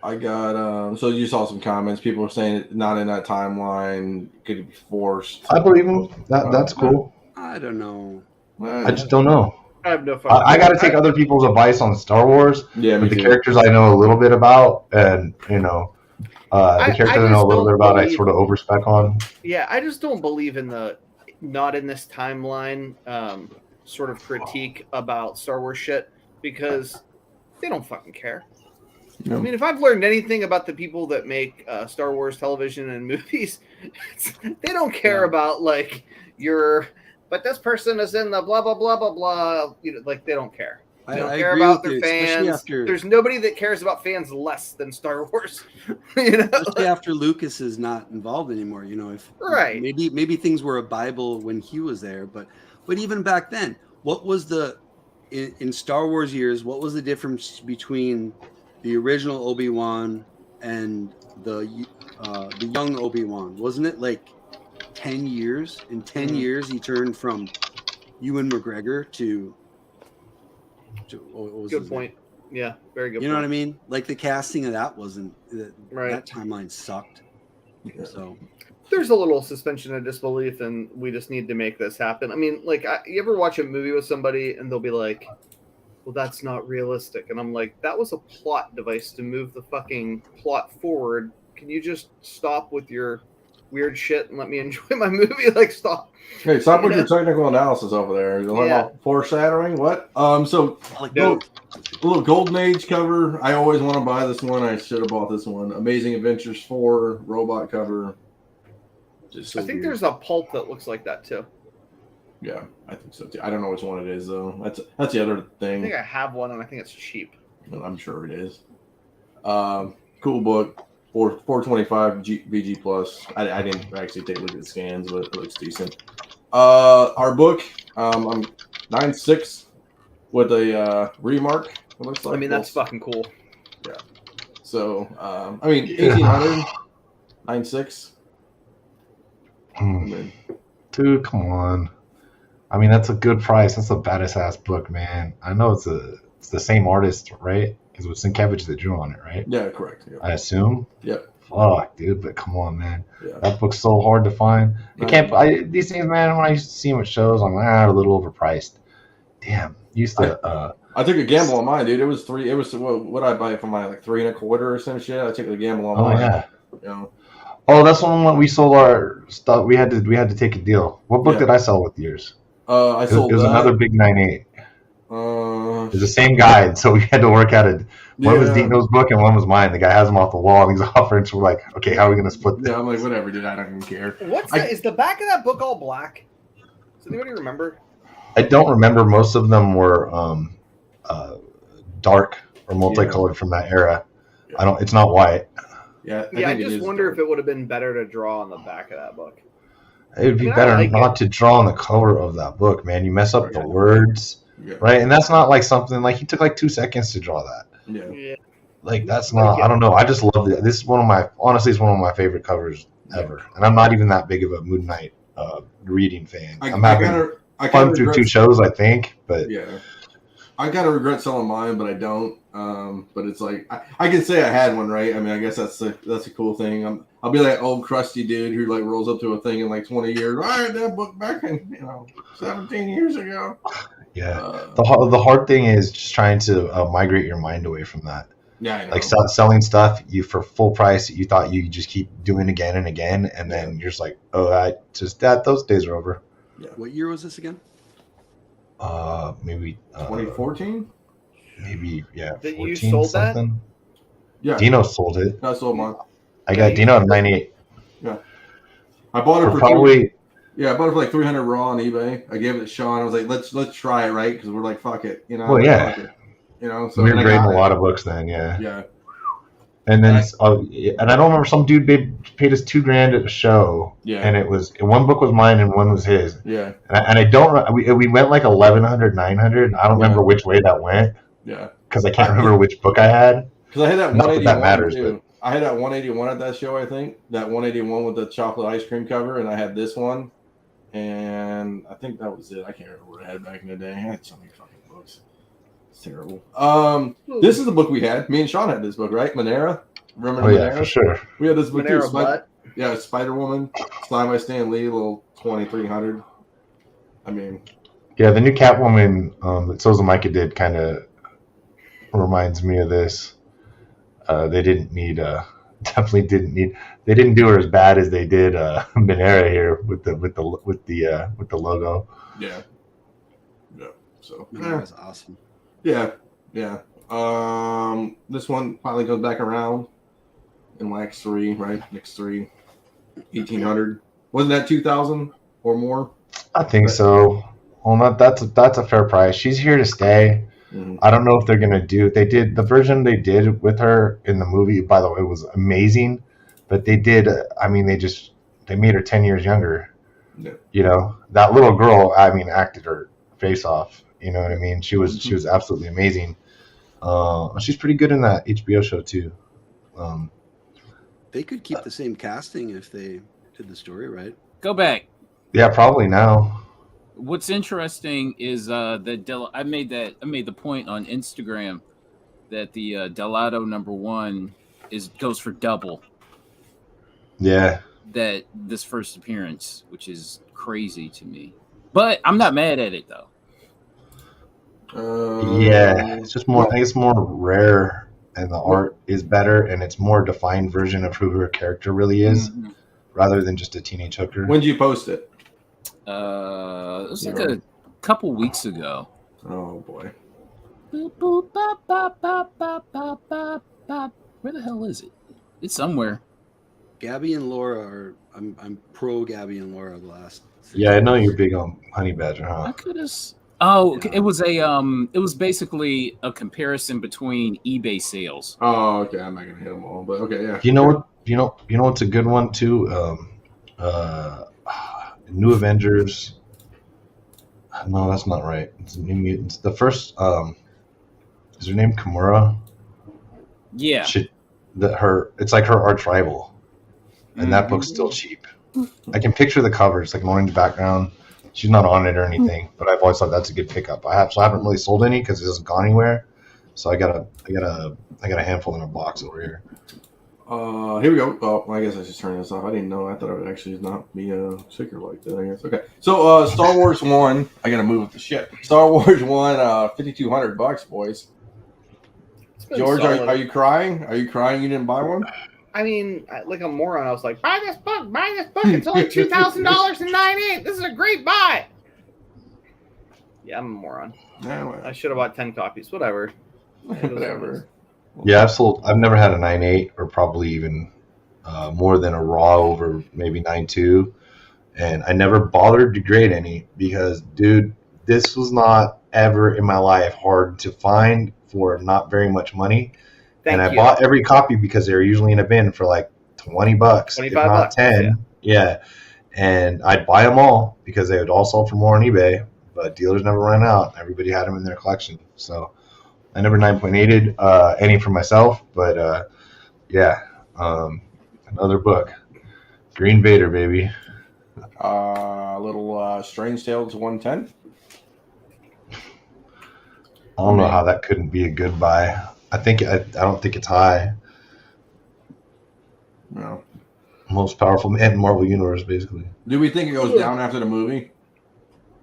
I got so you saw some comments. People were saying not in that timeline, could be forced. I believe them. That's cool. I don't know. I just don't know. I have no fucking. I got to take other people's advice on Star Wars. Yeah, but the characters I know a little bit about, and the characters I know a little bit about, I sort of overspec on. Yeah, I just don't believe in the not in this timeline sort of critique about Star Wars shit because they don't fucking care. I mean, if I've learned anything about the people that make Star Wars television and movies, they don't care about like but this person is in the blah blah blah blah blah. Like they don't care. They don't care about their fans. There's nobody that cares about fans less than Star Wars. Especially after Lucas is not involved anymore. If maybe things were a Bible when he was there, but even back then, what was in Star Wars years? What was the difference between the original Obi-Wan and the young Obi-Wan? Wasn't it like 10 years? In 10 years, he turned from Ewan McGregor to what was good point. Yeah, very good. You know what I mean? Like the casting of that wasn't that timeline sucked. Yeah. So there's a little suspension of disbelief, and we just need to make this happen. I mean, like, you ever watch a movie with somebody and they'll be like, well, that's not realistic. And I'm like, that was a plot device to move the fucking plot forward. Can you just stop with your weird shit and let me enjoy my movie? Like, stop. Hey, stop with your technical analysis over there. You're about foreshadowing? What? So, little Golden Age cover. I always want to buy this one. I should have bought this one. Amazing Adventures 4 robot cover. Just So I think weird. there's a pulp that looks like that too. yeah, I think so too. I don't know which one it is though. That's the other I thing. think I have one, and I think it's cheap. I'm sure it is. Cool book. 425 VG plus. I didn't actually take a look at the scans, but it looks decent. Our book, I'm 9.6 with a remark. It looks like. I mean, that's fucking cool. Yeah. So I mean, 1800, 9.6. I mean, Dude, come on. I mean, that's a good price. That's a badass ass book, man. I know it's the same artist, right? Because it was Sienkiewicz that drew on it, right? yeah, correct. Yeah. I assume. Yep. Fuck, dude, but come on, man. Yeah. That book's so hard to find. You can't. These things, man. When I used to see them at shows, I'm like, a little overpriced. Damn, used to. I took a gamble on mine, dude. It was three. It was what I buy it for mine, like 3 1/4 or some shit. I took the gamble on mine. Yeah. You know. Oh, that's when we sold our stuff. We had to take a deal. What book did I sell with yours? I sold. It was that. another big 9.8. Uh, It's the same guide, so we had to work at it. One was Dino's book and one was mine. The guy has them off the wall and he's offering. So we're like, okay, how are we gonna split this? Yeah, I'm like, whatever, dude. I don't even care. What's that? Is the back of that book all black? Does anybody remember? I don't remember. Most of them were dark or multicolored from that era. Yeah. I don't. It's not white. Yeah, I just wonder if it would have been better to draw on the back of that book. It would be better not to draw on the cover of that book, man. You mess up the words, right? And that's not like something like he took like 2 seconds to draw that. Yeah. Like that's not. I don't know. I just love it. This is one of my favorite covers ever. And I'm not even that big of a Moon Knight reading fan. I'm having fun through 2 shows, I think. But yeah, I kind of regret selling mine, but I don't. But it's like I can say I had one, right? I mean, I guess that's a cool thing. I'll be that old crusty dude who like rolls up to a thing in like 20 years. I read that book back in 17 years ago. Yeah, the hard thing is just trying to migrate your mind away from that. Yeah, I know. Like selling stuff you for full price, you thought you just keep doing again and again, and then you're just like, oh, those days are over. Yeah. What year was this again? Maybe 2014. Maybe 14 you sold something. that? Yeah, Dino sold it. I sold mine. I got Dino at 98. Yeah, I bought it for probably. I bought it for like 300 raw on eBay. I gave it to Sean. I was like, let's try it, right? Because we're like, fuck it, you know. Well, yeah. Fuck it. You know, so We were grading a lot of books then, yeah. Yeah. And then, and I don't remember, some dude paid us $2,000 at a show. Yeah. And it was, one book was mine and one was his. Yeah. And I don't, we went like 1,100, 900. I don't remember which way that went. Yeah. Because I can't remember which book I had. Because I had that Not 181 that matters, too. but I had that 181 at that show, I think. That 181 with the chocolate ice cream cover, and I had this one. And I think that was it. I can't remember what I had back in the day. I had so many fucking books. It's terrible. This is the book we had. Me and Sean had this book, right? Monera. Remember Monera? Yeah, for sure. We had this book Monera too. Butt. Yeah, Spider Woman, signed by Stan Lee, little 2300. I mean, Yeah, the new Catwoman that Sosa Micah did kind of reminds me of this. They didn't need, definitely didn't need. They didn't do her as bad as they did Monera here with the logo. yeah. So That was awesome. yeah. This one finally goes back around in wax 3, right? Next 3, 1800. Wasn't that 2000 or more? I think so. Well, that's a fair price. She's here to stay. Mm-hmm. I don't know if they're gonna do. They did the version they did with her in the movie. By the way, was amazing. But they did. I mean, they made her 10 years younger. Yeah. You know, that little girl. I mean, acted her face off. You know what I mean? She was absolutely amazing. She's pretty good in that HBO show too. They could keep the same casting if they did the story right. Go back. Yeah, probably now. What's interesting is that I made the point on Instagram that the Delato #1 goes for double. Yeah. That this first appearance, which is crazy to me, but I'm not mad at it though. Yeah, it's just more. I think it's more rare, and the art is better, and it's more defined version of who her character really is, rather than just a teenage hooker. When did you post it? It was like a couple weeks ago. Oh boy. Boop, boop, bop, bop, bop, bop, bop, bop, bop. Where the hell is it? It's somewhere. Gabby and Laura are. I'm pro Gabby and Laura the last. Yeah, I know you're big on Honey Badger, I huh? could have. Oh, Yeah. it was it was basically a comparison between eBay sales. Oh, okay. I'm not gonna hit them all, but okay, yeah. You know what? You know what's a good one too. New Avengers. No, that's not right. It's New Mutants. The first. Is her name Kimura? Yeah. It's like her arch rival, and that book's still cheap. I can picture the cover. It's like an orange background. She's not on it or anything, but I've always thought that's a good pickup. I haven't really sold any because it hasn't gone anywhere. So I got a handful in a box over here. Here we go. Oh, I guess I should turn this off. I didn't know. I thought it would actually not be a sticker like that. I guess. Okay. So, Star Wars 1. I gotta move with the shit. Star Wars 1, $5,200, boys. George, are you crying? Are you crying you didn't buy one? I mean, like a moron, I was like, buy this book. It's only $2,000.98. This is a great buy. Yeah, I'm a moron. Yeah, well, I should have bought 10 copies. Whatever. whatever. Yeah, I've never had a 9.8 or probably even more than a raw over maybe 9.2, and I never bothered to grade any because, dude, this was not ever in my life hard to find for not very much money. I bought every copy because they were usually in a bin for like $20, if not $10. Yeah. And I'd buy them all because they would all sell for more on eBay, but dealers never ran out. Everybody had them in their collection. So I never 9.8'd any for myself, but another book. Green Vader, baby. Little Strange Tales 110. I don't know how that couldn't be a good buy. I don't think it's high. No. Most powerful man in Marvel Universe, basically. Do we think it goes down after the movie?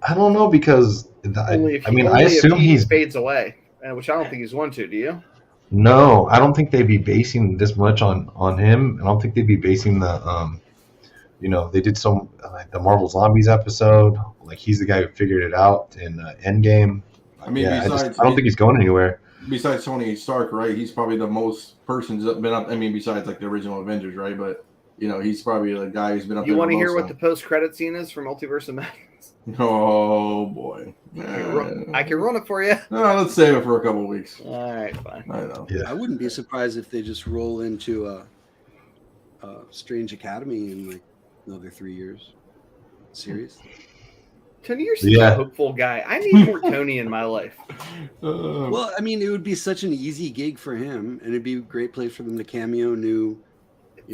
I don't know because I assume he he's fades away, which I don't think he's going to. Do you? No, I don't think they'd be basing this much on him. I don't think they'd be basing the they did some like the Marvel Zombies episode. Like he's the guy who figured it out in Endgame. I mean, I don't think he's going anywhere. Besides Tony Stark, right? He's probably the most person's been up. I mean, besides like the original Avengers, right? But he's probably the guy who's been up. You want to hear what the post-credit scene is for Multiverse of Madness? Oh boy, I can run it for you. No, let's save it for a couple of weeks. All right, fine. I know. Yeah. I wouldn't be surprised if they just roll into a Strange Academy in like another 3 years. Series. Tony, you're such a hopeful guy. I need more Tony in my life. Well, I mean, it would be such an easy gig for him, and it'd be a great place for them to cameo new.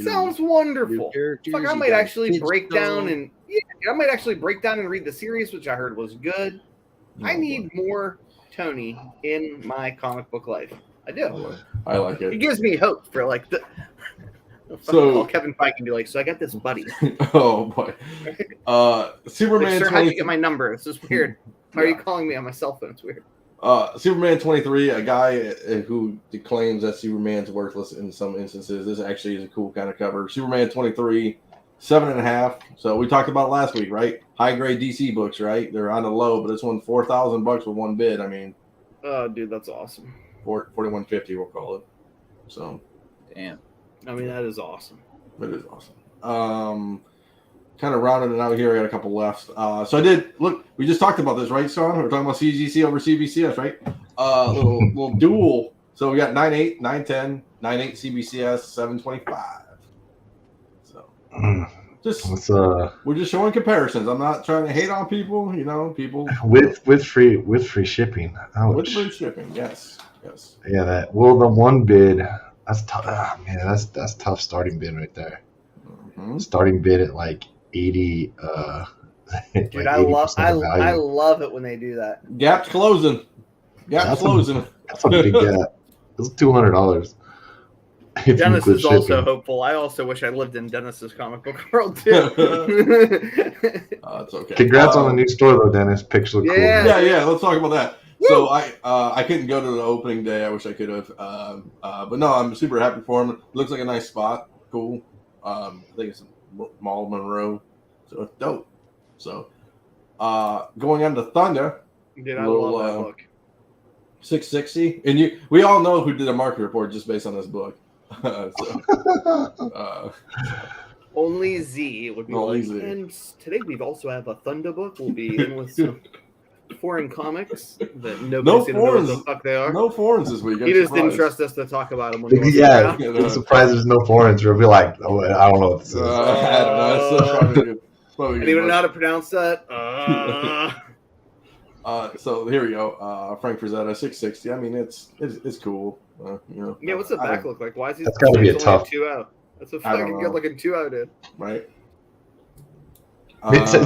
Sounds wonderful. Characters. Like I might actually break down and read the series, which I heard was good. I need more Tony in my comic book life. I do. I like it. It gives me hope for like the. So Kevin Feige can be like, so I got this buddy. Oh boy. Superman. Sir, how do you get my number? This is weird. Why are you calling me on my cell phone? It's weird. Superman 23, a guy who claims that Superman's worthless in some instances. This actually is a cool kind of cover. Superman 23, 7.5. So we talked about it last week, right? High grade DC books, right? They're on the low, but it's won $4,000 with one bid. I mean, oh, dude, that's awesome. 4150, we'll call it. So, damn. I mean, that is awesome. It is awesome. Kind of rounding it out here. I got a couple left. So I did look. We just talked about this, right, Sean? We're talking about CGC over CBCS, right? Little duel. So we got 9.8, 9.10, 9.8 CBCS, 7.25. So we're just showing comparisons. I'm not trying to hate on people. People with free shipping. Ouch. With free shipping, yes. Yeah, the one bid. That's tough. Man, that's tough starting bid right there. Mm-hmm. Starting bid at like 80. Dude, like I love it when they do that. Gap's closing. That's a big gap. It's $200. Dennis is also hopeful. I also wish I lived in Dennis's comic book world too. It's okay. Congrats on the new store though, Dennis. Pictures look cool. Yeah. Let's talk about that. Woo! So I couldn't go to the opening day. I wish I could have. But no, I'm super happy for him. It looks like a nice spot. Cool. I think it's Mall Monroe. So it's dope. So going on to Thunder. Dude, I love that book. 660. And we all know who did a market report just based on this book. Only Z would be Only like, Z. and today we also have a Thunder book. We'll be in with some foreign comics that nobody's gonna know what the fuck they are. No foreigns this week. He just didn't trust us to talk about them when he wasn't Yeah, around. I'm surprised there's no foreigners. We'll be like, oh, I don't know what this is. I don't know. It's still probably good. Anyone know how to pronounce that? So here we go. Frank Frazetta, 660. I mean, it's cool. Yeah, what's the back look like? Why is he? That's gotta be a only tough. 2-0. That's a I don't fucking know. good looking 2-0, dude. Right.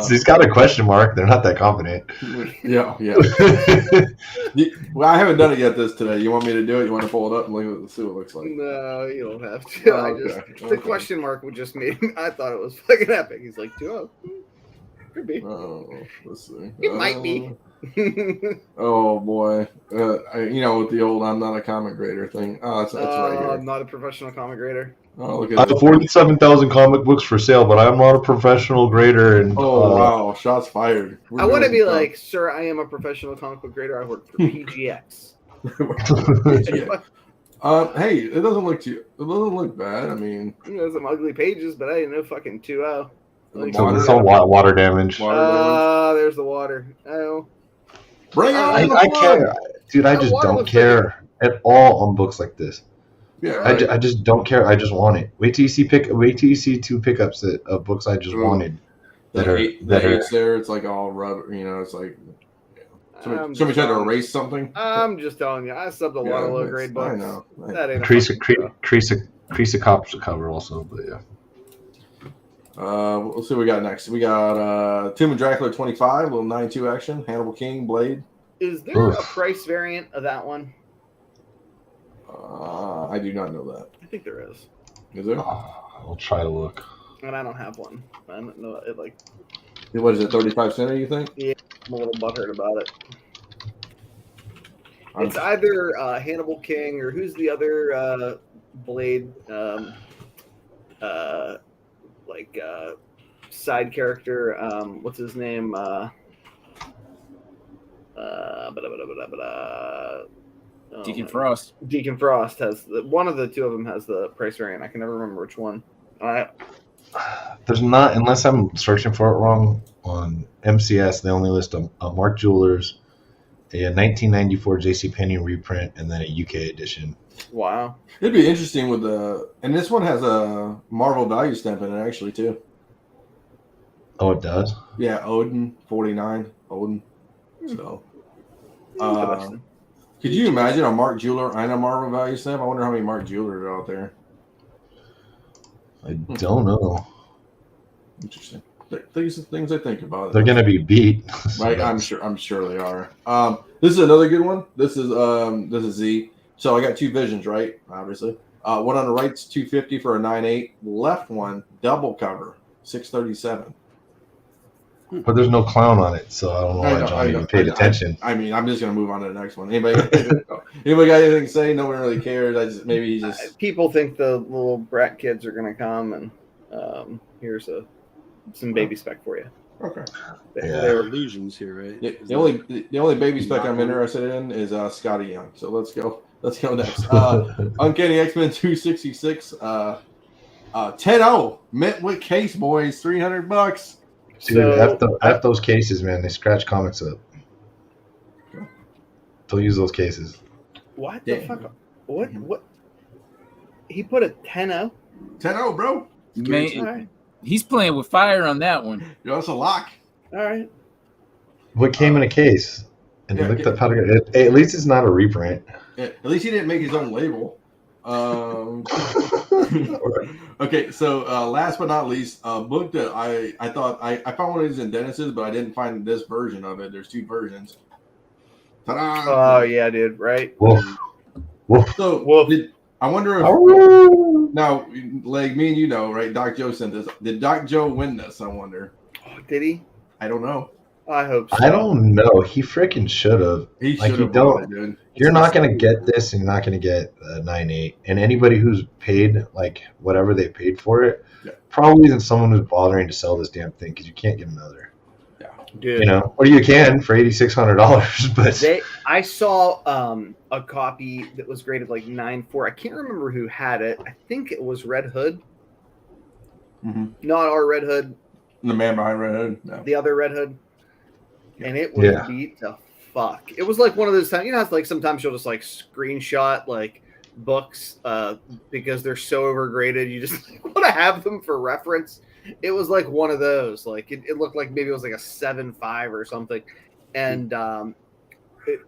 He's got a question mark. They're not that confident. Yeah. Well, I haven't done it yet today. You want me to do it? You want to pull it up and see what it looks like? No, you don't have to. The question mark would just mean I thought it was fucking epic. He's like 2-0. Could be. Oh, let's see. It might be. Oh boy, with the old "I'm not a comic grader" thing. Oh, it's right here. I'm not a professional comic grader. Oh, look I at have it. 47,000 comic books for sale, but I'm not a professional grader. And Oh wow, shots fired. I want to be like, sir, I am a professional comic book grader. I work for PGX. Hey, it doesn't look bad. I mean, There's some ugly pages, but I didn't know fucking 2-0. Like, so it's all water damage. there's the water. Oh. Bring it I on! can't, dude. I just don't care at all on books like this. Yeah, right. I just don't care. I just want it. Wait till you see two pickups of books I just wanted. That are there. It's like all rubber. It's like somebody tried to erase something. I'm just telling you, I subbed a lot of low grade books. I know. That ain't Crease a cop's cover also, but yeah. Let's see what we got next. We got Tomb of Dracula 25, little 9.2 action, Hannibal King, Blade. Is there a price variant of that one? I do not know that. I think there is. Is there? I'll try to look. And I don't have one. I don't know it like. What is it, 35 cents, you think? Yeah, I'm a little butthurt about it. It's either Hannibal King or who's the other Blade side character. What's his name? Deacon Frost. Deacon Frost has one of the two of them has the price variant. I can never remember which one. There's not, unless I'm searching for it wrong on MCS. They only list a Mark Jewelers, a 1994 JCPenney reprint, and then a UK edition. Wow. It'd be interesting with and this one has a Marvel value stamp in it actually too. Oh, it does? Yeah, Odin 49. Odin. So, could you imagine a Mark Jeweler and a Marvel value stamp? I wonder how many Mark Jewelers are out there. I don't know. Interesting. These are things I think about. They're gonna be beat, right? I'm sure they are. This is another good one. This is Z. So I got two visions, right? Obviously, one on the right's 250 for a 9.8. Left one double cover 637. But there's no clown on it, so I don't know why John even paid attention. I mean, I'm just gonna move on to the next one. Anybody got anything to say? No one really cares. People think the little brat kids are gonna come, and here's some baby spec for you. Okay. There are illusions here, right? Yeah, the only baby spec I'm interested in is Scotty Young. So let's go next. Uncanny XMen 266. 10-0 mint with case, boys. $300. Dude, F those cases, man. They scratch comics up. Don't use those cases. What the fuck? What? He put a 10-0? 10-0, bro. Man, All right. he's playing with fire on that one. Yo, that's a lock. All right. What came in a case? And he looked up how to get it. At least it's not a reprint. Yeah, at least he didn't make his own label. Okay, so last but not least, a book that I thought I found one of these in Dennis's, but I didn't find this version of it. There's two versions. Ta-da! Oh yeah, dude. Right. Wolf. So I wonder if now, like me and you know, right? Doc Joe sent this. Did Doc Joe win this? I wonder. Oh, did he? I don't know. I hope so. I don't know. He freaking should have. He should have. Dude. You're not going to get this, and you're not going to get a 9.8. And anybody who's paid, like, whatever they paid for it, probably isn't someone who's bothering to sell this damn thing, because you can't get another. Yeah. Dude, You know, or you can for $8,600, but I saw a copy that was graded like 9.4. I can't remember who had it. I think it was Red Hood. Not our Red Hood. The man behind Red Hood. No. The other Red Hood. And it was beat to fuck. It was like one of those times, you know, it's like sometimes you'll just like screenshot like books because they're so overgraded. You just want to have them for reference. It was like one of those. Like it looked like maybe it was like a 7.5 or something. And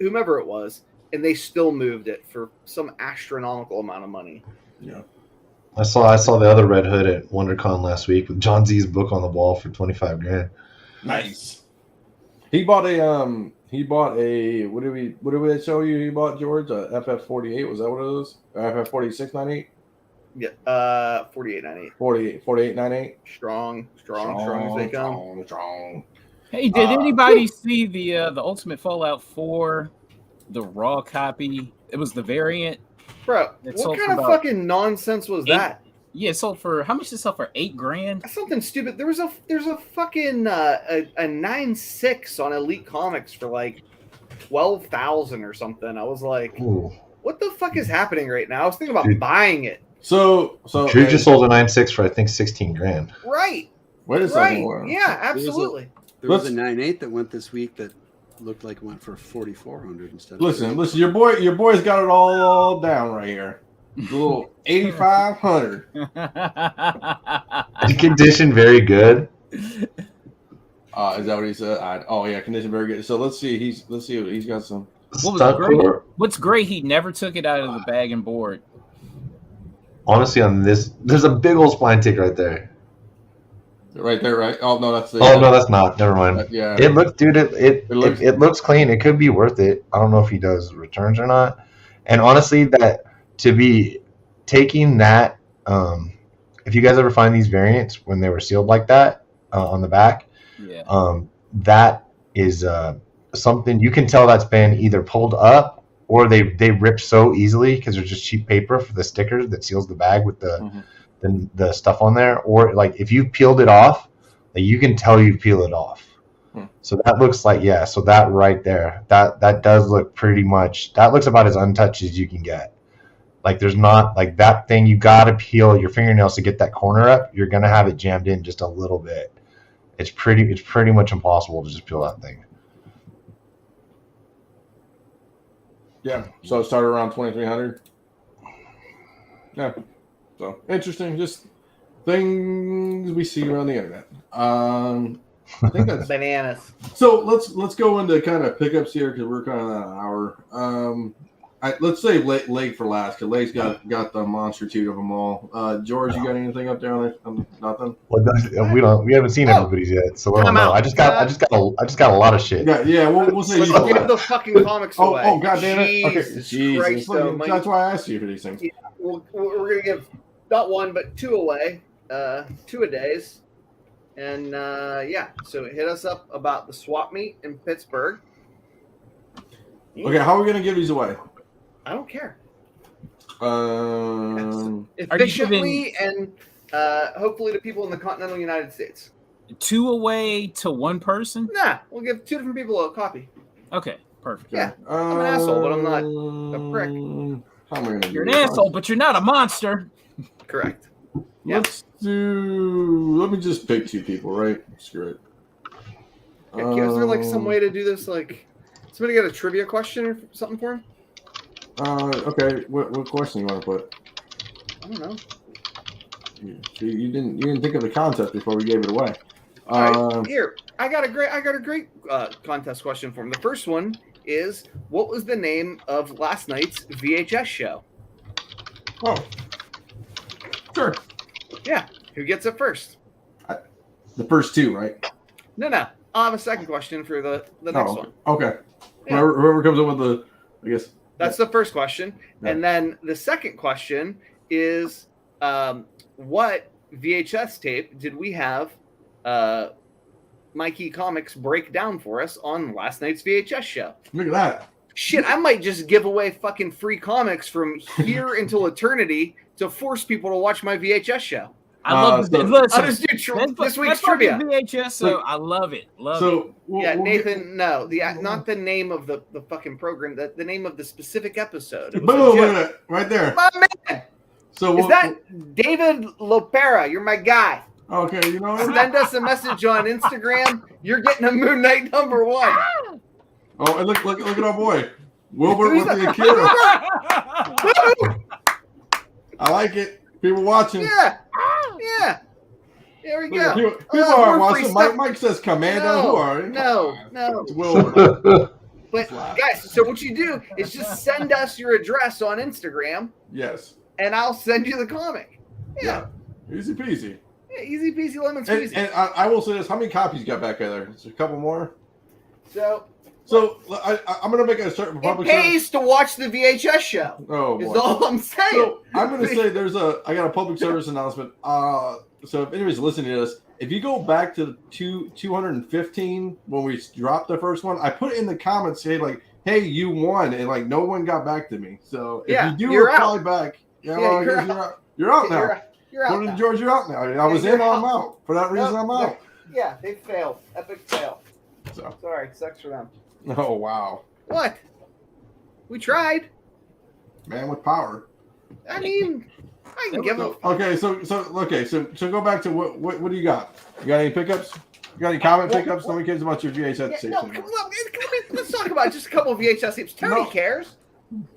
whomever it was, and they still moved it for some astronomical amount of money. Yeah. I saw the other Red Hood at WonderCon last week with John Z's book on the wall for $25,000. Nice. He bought a what did we show you? He bought George a FF48. Was that what it was? FF4698. Yeah, 48.98. 48.98. Strong as they come. Strong. Hey, did anybody see the Ultimate Fallout 4, the raw copy? It was the variant. Bro, It what sold kind for of about fucking nonsense was 8 that? Yeah, it sold for how much? Did it sell for $8,000? Something stupid. There's a fucking a 9.6 on Elite Comics for like 12,000 or something. I was like, Ooh. what the fuck is happening right now? I was thinking about Dude. buying it. So Drew just sold a 9.6 for I think $16,000. Right. wait a second. Right. Yeah, absolutely. There was a 9.8 that went this week that looked like it went for 4,400 instead. Listen. Your boy's got it all down right here. A little 8,500. The condition very good. Is that what he said? Condition very good. So let's see. He's got some. What was Stuck great? for- What's great? He never took it out of the bag and board. Honestly, on this, there's a big old spline tick right there. Right there, right? Oh no, that's the. Oh no, that's not. Never mind. Yeah. It looks, dude. It looks clean. It could be worth it. I don't know if he does returns or not. And honestly, that to be taking that, if you guys ever find these variants when they were sealed like that on the back, that is something you can tell that's been either pulled up or they rip so easily because they're just cheap paper for the stickers that seals the bag with the stuff on there, or like if you peeled it off, like you can tell you peel it off. So that looks like so that right there, that does look pretty much, that looks about as untouched as you can get. Like there's not like that thing, you gotta peel your fingernails to get that corner up. You're gonna have it jammed in just a little bit. It's pretty much impossible to just peel that thing. Yeah. So it started around 2,300. Yeah. So interesting, just things we see around the internet. I think that's bananas. So let's go into kind of pickups here because we're kind of at an hour. Let's say Leg for last because Leg's got the monster of them all. George, you got anything up there on nothing? Well, we haven't seen everybody's yet, so I don't know. I just got a lot of shit. Yeah. We'll say you give the fucking comics away. Oh, god damn it! Okay, Jesus Christ, that's why I asked you for these things. Yeah, we're gonna give not one but two away, 2 a days, and so hit us up about the swap meet in Pittsburgh. Okay, how are we gonna give these away? I don't care. Efficiently and hopefully to people in the continental United States. 2 away to 1 person? Nah, we'll give 2 different people a copy. Okay, perfect. Yeah, I'm an asshole, but I'm not a prick. How am I gonna You're an asshole, but you're not a monster. Correct. Let me just pick 2 people, right? Screw it. Yeah, is there like some way to do this? Like, somebody got a trivia question or something for him? Okay. What question you want to put? I don't know. You didn't think of the concept before we gave it away. All right, here, I got a great contest question for him. The first one is, what was the name of last night's VHS show? Oh, sure. Yeah, who gets it first? The first 2, right? No. I'll have a second question for the next one. Okay. Yeah. Whoever comes up with I guess. That's the first question. Yeah. And then the second question is, what VHS tape did we have Mikey Comics break down for us on last night's VHS show? Look at that. Shit, I might just give away fucking free comics from here until eternity to force people to watch my VHS show. I love so- listen, I'll just do that's this fu- week's that's fucking trivia. VHS, so I love it. Love it. So we'll get- Nathan, no, not the name of the fucking program, the name of the specific episode. It was boom, a look joke. at that right there. My man, So is that David Lopera? You're my guy. okay? You know what? Send us a message on Instagram. You're getting a Moon Knight number 1. Oh, and look at our boy Wilbur Who's with the that? Akira. I like it. People watching. Yeah. There we Look, go. people are we're watching. free Mike, stuff. Mike says Commando. Who are you? No. It's Wilbur. But guys, so what you do is just send us your address on Instagram, Yes. and I'll send you the comic. Yeah. Easy peasy. Yeah, easy peasy lemon And, squeezy. and I will say this: how many copies you got back there? Is there a couple more? So I'm gonna make a certain it public pays to watch the VHS show. Oh Is boy. all I'm saying. So I'm gonna say I got a public service announcement. So if anybody's listening to this, if you go back to 215 when we dropped the first one, I put it in the comments say like, "Hey, you won," and like no one got back to me. So if you do you're reply out. back, Yeah, well, I you're guess out. you're out now. You're out. Go to now. George, you're out now. I was you're in, I'm out. out. For that reason, I'm out. Yeah, they failed. Epic fail. So. Sorry, sucks for them. Oh wow, What? We tried. man with power. I mean, I can give them. Okay, so go back to what do you got? You got any pickups? You got any comment pickups? Nobody cares about your VHS Yeah, station. no, come on. Let's talk about just a couple of VHS tapes. Tony No. cares.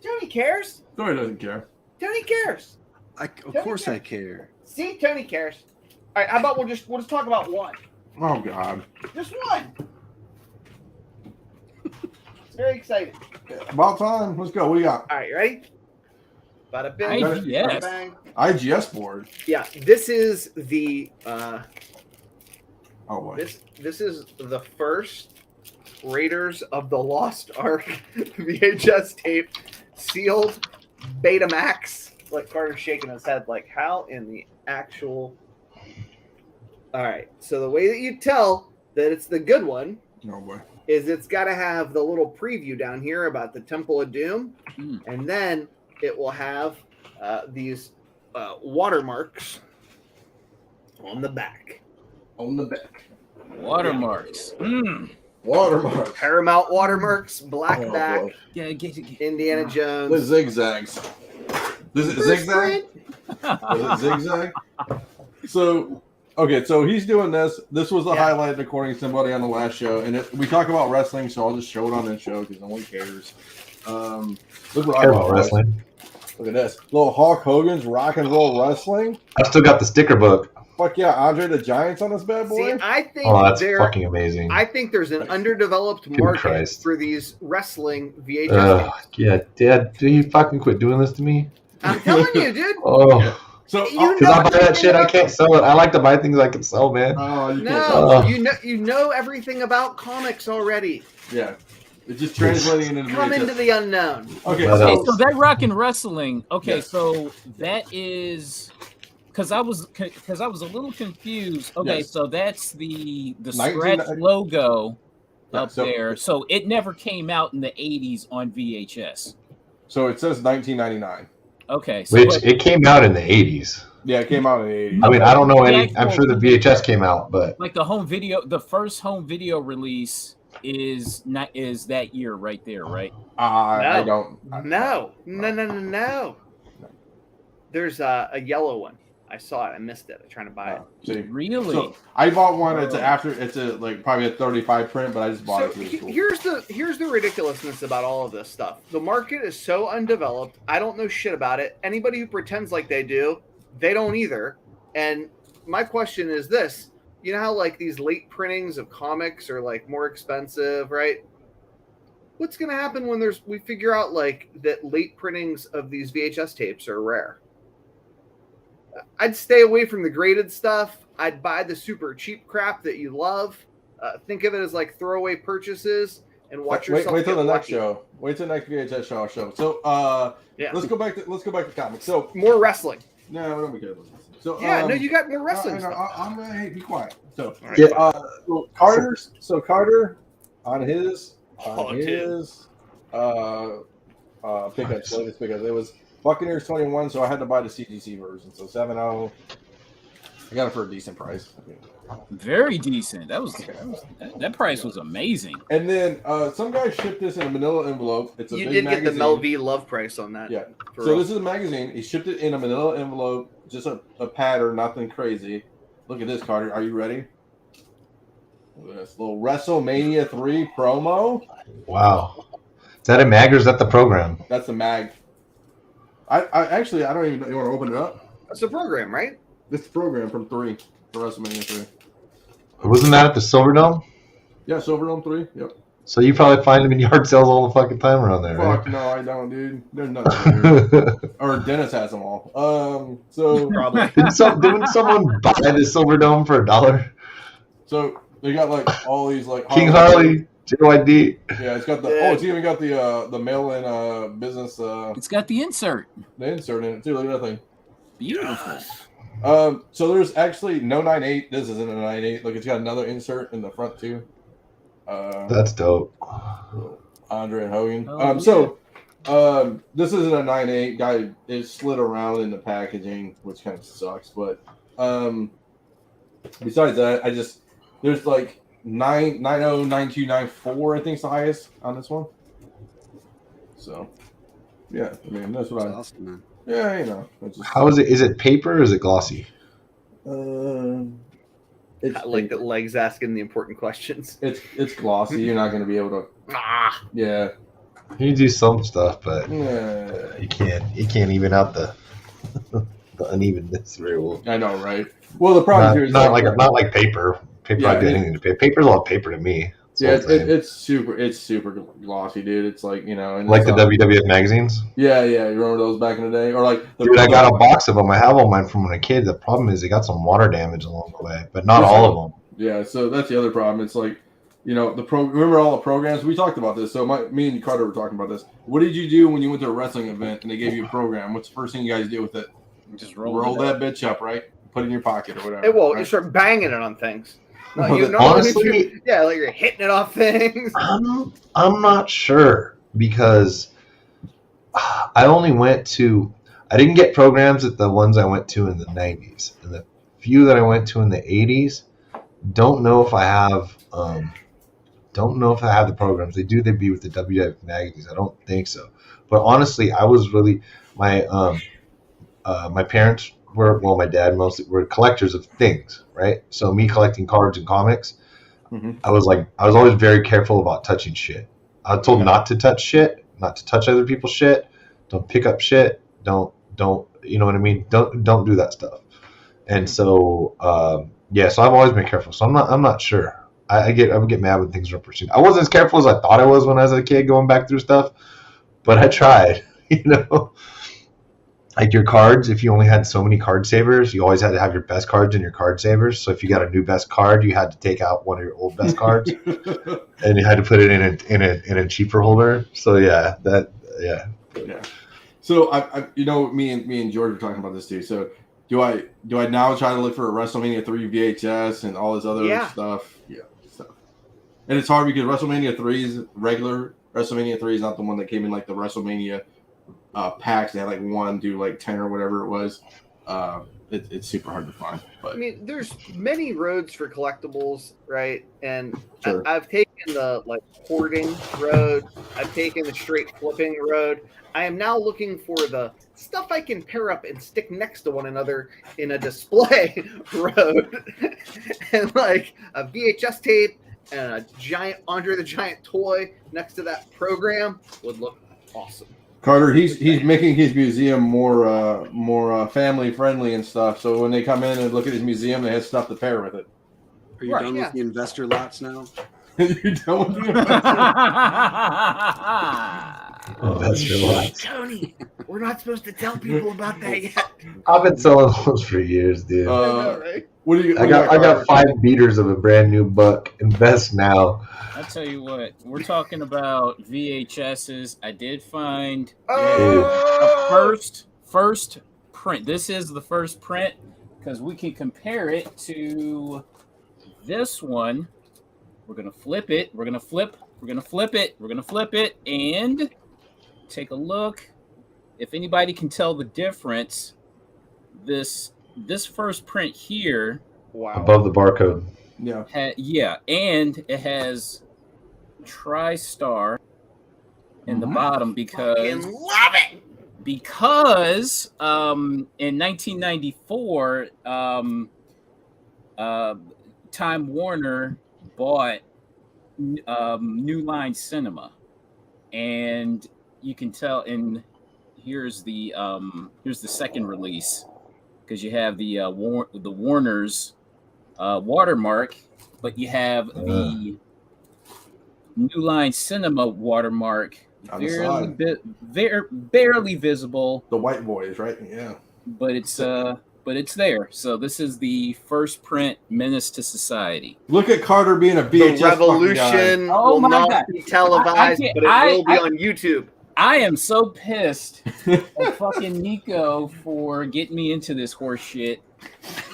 Tony cares. Tony doesn't care. Tony cares. Of course I care. See, Tony cares. All right, how about we'll just talk about one. Oh God. Just one. It's very exciting. About time. Let's go. What do you got? All right, you ready? Bada bing, IGS. bada bang. IGS board. Yeah, this is the Oh boy. this is the first Raiders of the Lost Ark VHS tape, sealed Betamax. Like Carter's shaking his head, like how in the actual. All right, so the way that you tell that it's the good one Oh boy. is it's got to have the little preview down here about the Temple of Doom, and then it will have these watermarks on the back. On the back. Watermarks. Watermark. Paramount watermarks, black Oh, back, boy. Yeah, get it. Indiana The Jones. zigzags. Is it zigzag? Is it zigzag? So, okay, so he's doing this. This was the highlight according to somebody on the last show, and we talk about wrestling, so I'll just show it on this show because no one cares. Look what I Care got. about wrestling. Look at this. Little Hulk Hogan's Rock and Roll Wrestling. I've still got the sticker book. Fuck yeah, Andre the Giant's on this bad boy. See, I think Oh, that's fucking amazing. I think there's an underdeveloped Good market Christ. for these wrestling VHS tapes. Yeah, Dad, do you fucking quit doing this to me? I'm telling you, dude. Oh, So, You because I buy that everything shit, I about- can't sell it. I like to buy things I can sell, man. oh, you No, can't. you know everything about comics already. Yeah, it's just translating into Come into VHS. the unknown. Okay, What so Okay, so that rock and wrestling. Okay, Yes. so that is because I was a little confused. Okay, Yes. so that's the 19 scratch logo Yeah, up so- there. So it never came out in the 80s on VHS. so it says 1999. Okay, so Which but- it came out in the 80s. Yeah, it came out in the 80s. I mean, I don't know any. The I'm sure the VHS came out, but like the first home video release is that year right there, right? I No. don't. No. There's a yellow one. I saw it. I missed it. I'm trying to buy it. See, Really? so I bought one. It's like probably a 35 print, but I just bought So it. 'cause it's cool. here's the ridiculousness about all of this stuff. The market is so undeveloped. I don't know shit about it. Anybody who pretends like they do, they don't either. And my question is this: you know how like these late printings of comics are like more expensive, right? What's gonna happen when we figure out like that late printings of these VHS tapes are rare? I'd stay away from the graded stuff. I'd buy the super cheap crap that you love. Think of it as like throwaway purchases and watch yourself. Wait till get the next lucky. show. Wait till the next VHS show. I'll show. So Yeah. let's go back to comics. So More wrestling. no, we don't be good. So Yeah, no, you got more wrestling stuff. I'm gonna hey, be quiet. So All right. yeah, so Carter on his pickups, latest pickups. It was Buccaneers 21, so I had to buy the CGC version. So 7-0. I got it for a decent price. Very decent. That price was amazing. And then some guy shipped this in a manila envelope. It's a You big did magazine. get the Mel V love price on that. Yeah. For So real. this is a magazine. He shipped it in a manila envelope, just a pattern, nothing crazy. Look at this, Carter. Are you ready? Look at this little WrestleMania 3 promo. Wow. Is that a mag or is that the program? That's the mag. I actually don't even know. You want to open it up? That's the program, right? This is the program from 3 for WrestleMania 3. Wasn't that at the Silverdome? Yeah, Silverdome 3. Yep. So you probably find them in yard sales all the fucking time around there, Fuck no, I don't, dude. There's nothing there. Or Dennis has them all. So Probably. Didn't someone buy the Silverdome for $1? So they got like all these like King Harley, JYD. Yeah, it's got the it's even got the mail-in business It's got the insert. the insert in it too. Look at that thing. Beautiful. So there's actually no 9.8. This isn't a 9.8. Look, it's got another insert in the front too. That's dope. Andre and Hogan. Oh, This isn't a 9.8. Guy is slid around in the packaging, which kind of sucks. But besides that, there's like 9.0, 9.2, 9.4. I think is the highest on this one. So yeah, I mean that's what That's awesome, man. Yeah, you know. It's just, How is it? Is it paper or is it glossy? it's I like the legs asking the important questions. It's glossy. You're not going to be able to. Ah, Yeah. You do some stuff, but Yeah. you can't even out the unevenness very well. I know, right? Well, the problem here is Not like paper. Paper, Yeah, I'd do anything to paper. Paper's all paper to me. That's yeah, what I'm saying. it's super glossy, dude. It's like and Like it's the WWF magazines. Yeah. You remember those back in the day, or like Dude, I got a box of them. I have all mine from when I was a kid. The problem is they got some water damage along the way, but not all of them. Yeah, so that's the other problem. It's like, remember all the programs? We talked about this. So me and Carter were talking about this. What did you do when you went to a wrestling event and they gave you a program? What's the first thing you guys do with it? Just Roll that bitch up, right? Put it in your pocket or whatever. hey, well, right? you start banging it on things. No, Honestly, yeah, like you're hitting it off things. I'm not sure because I didn't get programs at the ones I went to in the 90s, and the few that I went to in the 80s. Don't know if I have the programs. They'd be with the WWF magazines. I don't think so. But honestly, I was really my parents were, well, my dad mostly were collectors of things, right? So me collecting cards and comics, I was always very careful about touching shit. I was told not to touch shit, not to touch other people's shit, don't pick up shit, don't you know what I mean? Don't do that stuff. And so so I've always been careful. So I'm not sure. I would get mad when things were pursued. I wasn't as careful as I thought I was when I was a kid going back through stuff, but I tried, Like your cards, if you only had so many card savers, you always had to have your best cards in your card savers. So if you got a new best card, you had to take out one of your old best cards, and you had to put it in a cheaper holder. So yeah. So I me and George were talking about this too. So do I now try to look for a WrestleMania 3 VHS and all this other stuff? Yeah, stuff. And it's hard because WrestleMania 3 is regular. WrestleMania 3 is not the one that came in like the WrestleMania packs. They had like 1 to like 10 or whatever it was. It's super hard to find. But I mean, there's many roads for collectibles, right? And Sure. I've taken the hoarding road. I've taken the straight flipping road. I am now looking for the stuff I can pair up and stick next to one another in a display road. And like a VHS tape and a giant Andre the Giant toy next to that program would look awesome. Carter, he's making his museum more family friendly and stuff. So when they come in and look at his museum, they have stuff to pair with it. Are you done with the investor lots now? You're done with the Investor lots. Tony, we're not supposed to tell people about that yet. I've been selling those for years, dude. I know, right? What do you? I got 5 beaters of a brand new buck. Invest now. I'll tell you what, we're talking about VHSs. I did find Oh! the first print. This is the first print because we can compare it to this one. We're gonna flip it. We're gonna flip it, and take a look. If anybody can tell the difference, this this first print here, Wow. Above the barcode. Yeah. and it has TriStar in the bottom Fucking love it. because in 1994 Time Warner bought New Line Cinema, and you can tell. And here's the second release, because you have the Warner's watermark, but you have the New Line Cinema watermark On the side. barely visible, The white boys, right? Yeah. but it's there. So this is the first print Menace to Society. Look at Carter being a The VHS revolution Oh will my not God. be televised, I- but it I- will be I- on YouTube. I am so pissed at fucking Nico for getting me into this horse shit.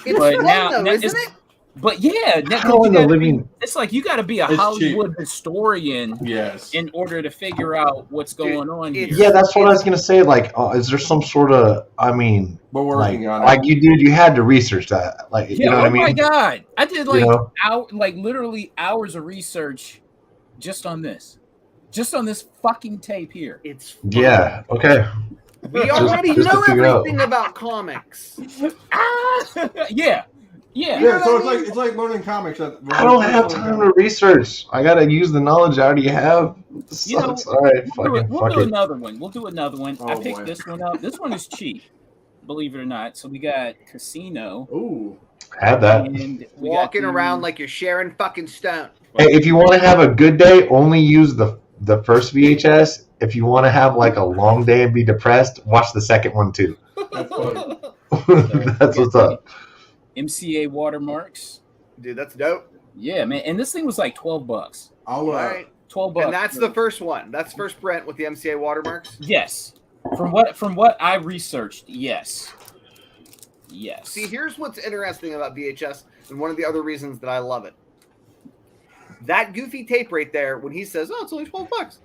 It's But fun, now though, isn't it's- it? But yeah, How in the living? it's like you got to be a It's Hollywood historian Yes. in order to figure out what's going on here. it's- Yeah, that's what I was gonna say. Like, is there some sort of? I mean, We're like, working on it. like you had to research that. Like, Yeah, you know what I mean? my god, I did like You know? literally hours of research just on this fucking tape here. It's fun. Yeah. Okay. We Just- already just to know figure out. everything about comics. Yeah. Yeah, so it's like learning comics. I don't have time to research. I gotta use the knowledge I already have. This You know, sucks. All right, We'll fuck do it. another one. We'll do another one. I Oh, picked boy. this one up. This one is cheap, believe it or not. So we got Casino, Ooh. Have that. and we Walking got the- around like you're Sharon fucking Stone. Hey, if you want to have a good day, only use the first VHS. If you want to have like a long day and be depressed, watch the second one too. That's funny. That's what's up. MCA watermarks. Dude, that's dope. Yeah, man. And this thing was like $12. I'll All right. $12. And that's the first one. That's first print with the MCA watermarks. Yes. From what I researched, yes. Yes. See, here's what's interesting about VHS, and one of the other reasons that I love it. That goofy tape right there, when he says, "Oh, it's only $12,"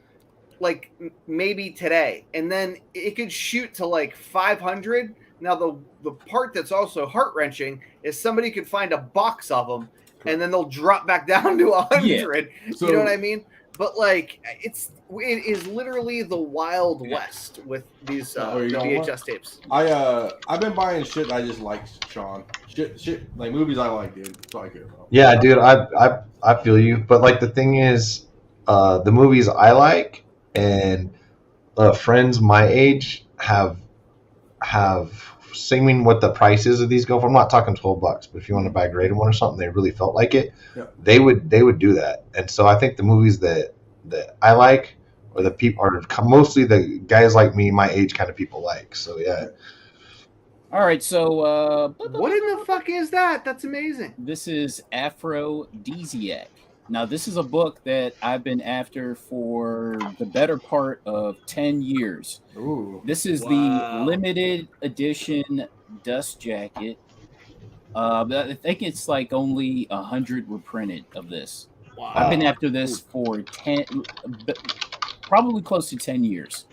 like maybe today, and then it could shoot to like 500. Now the part that's also heart wrenching is somebody could find a box of them, and then they'll drop back down to 100. So- You know what I mean? But like it is literally the Wild West with these Oh, you know VHS tapes. I've been buying shit I just like, Sean. Shit like movies I like, dude. That's all I care about. Yeah, dude, I feel you. But like the thing is, the movies I like and friends my age have seen what the prices of these go for. I'm not talking $12, but if you want to buy a graded one or something, they really felt like it. Yeah. They would do that. And so I think the movies that I like, or the people are mostly the guys like me, my age kind of people like. So yeah. All right, so What in the fuck is that? That's amazing. this is Aphrodisiac. Now, this is a book that I've been after for the better part of 10 years. Ooh. This is Wow. the limited edition dust jacket. I think it's like only 100 were printed of this. Wow. I've been after this for probably close to 10 years.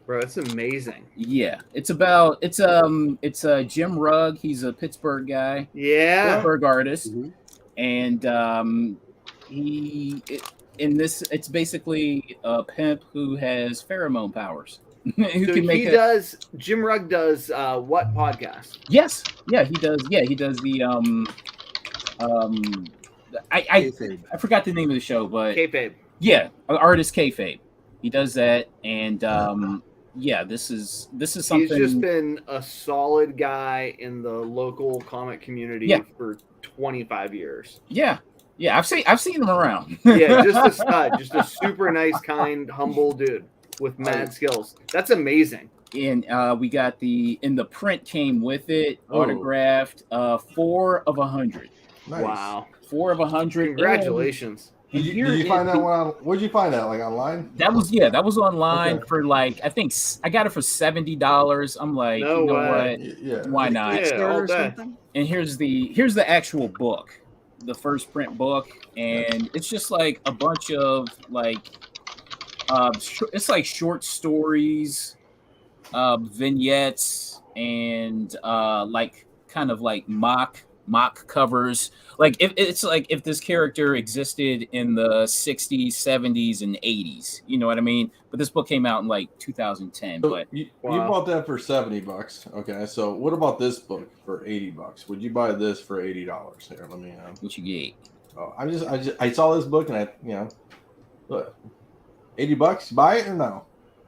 Bro, it's amazing. Yeah, it's Jim Rugg. He's a Pittsburgh guy, Yeah. Pittsburgh artist, Mhm. and it's basically a pimp who has pheromone powers. Who So can make Jim Rugg does what podcast? Yes, yeah, he does. Yeah, he does the Kayfabe. I forgot the name of the show, but Kayfabe. yeah, artist kayfabe. He does that, and yeah, this is something. He's just been a solid guy in the local comic community Yeah. for 25 years. Yeah, I've seen him around. Yeah, just a stud, just a super nice, kind, humble dude with mad skills. That's amazing. And we got in the print came with it, Oh. autographed, 4 of 100. Nice. Wow. 4 of 100. Congratulations. And Did here you find is that one on? Where'd you find that? Like online? That was online Okay. for like, I think I got it for $70. I'm like, No you know way. what? Yeah. Why not? Yeah, Kickstarter all or day. something? And here's the actual book, the first print book, and it's just like a bunch of like it's like short stories, vignettes, and like kind of like mock covers. Like if this character existed in the 60s, 70s, and 80s, you know what I mean? But this book came out in like 2010. So But you Wow. bought that for $70. Okay, so what about this book for $80? Would you buy this for $80? Here, let me. what you get? Oh, I saw this book and look, $80. Buy it or no?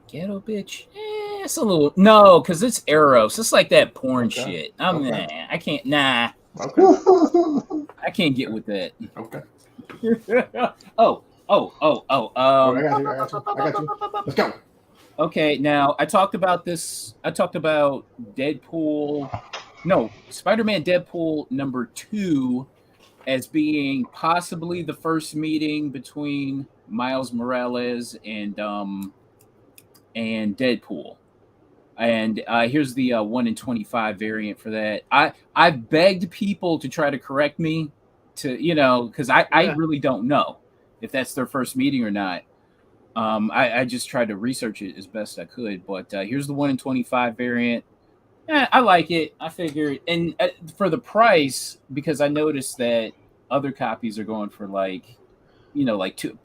Ghetto bitch. It's a little no, because it's Eros. It's like that porn Okay. shit. Okay. I can't. Nah, Okay. I can't get with that. Okay. Oh. I got you. Let's go. Okay, now I talked about this. I talked about Deadpool. No, Spider-Man Deadpool #2 as being possibly the first meeting between Miles Morales and Deadpool. And here's the 1 in 25 variant for that. I begged people to try to correct me to, because I really don't know if that's their first meeting or not. I just tried to research it as best I could. But here's the 1 in 25 variant. I like it. I figured. And for the price, because I noticed that other copies are going for like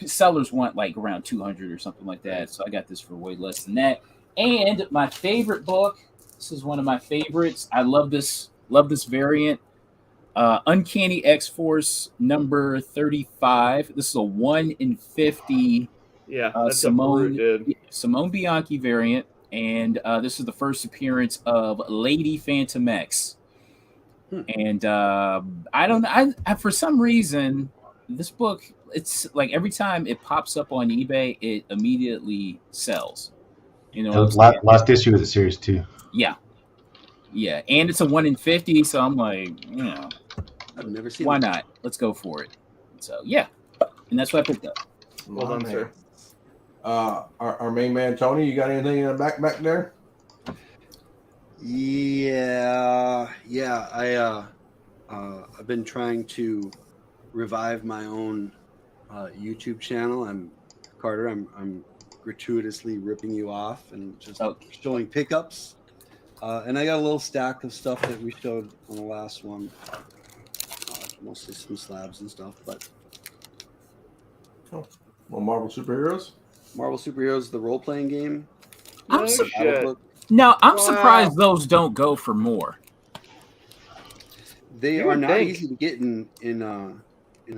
sellers want like around 200 or something like that. So I got this for way less than that. And my favorite book, this is one of my favorites. I love this variant. Uncanny X-Force number 35. This is a 1 in 50 That's Simone dude. Bianchi variant. And this is the first appearance of Lady Phantom X. And I don't know. I for some reason, this book, it's like every time it pops up on eBay, it immediately sells. You know, last issue of the series too. Yeah, and it's a 1 in 50, so I'm like, I've never seen. Why not? Let's go for it. So yeah, and that's what I picked up. Well done, sir. Our main man Tony, you got anything in the back there? Yeah. I've been trying to revive my own YouTube channel. Carter. I'm gratuitously ripping you off and just showing pickups. And I got a little stack of stuff that we showed on the last one. Mostly some slabs and stuff, but Marvel Superheroes. Marvel Superheroes, the role-playing game. I'm surprised those don't go for more. They are not easy to get in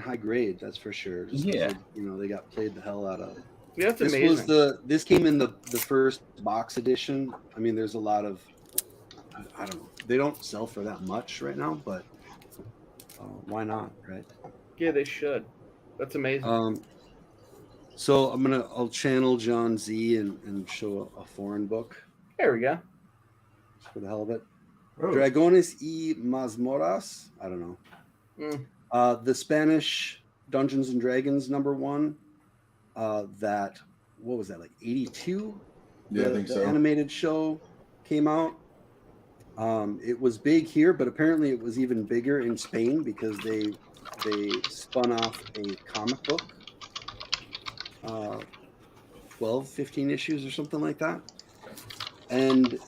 high grade, that's for sure. Just they got played the hell out of. Yeah, that's amazing. This came in the first box edition. I mean, there's a lot of, I don't know. They don't sell for that much right now, but why not, right? Yeah, they should. That's amazing. So I'll channel John Z and show a foreign book. There we go. For the hell of it. Oh. Dragones y Mazmoras. I don't know. The Spanish Dungeons and Dragons #1. What was that, like 82? Yeah, I think so. The animated show came out. It was big here, but apparently it was even bigger in Spain because they spun off a comic book. 12, 15 issues or something like that. And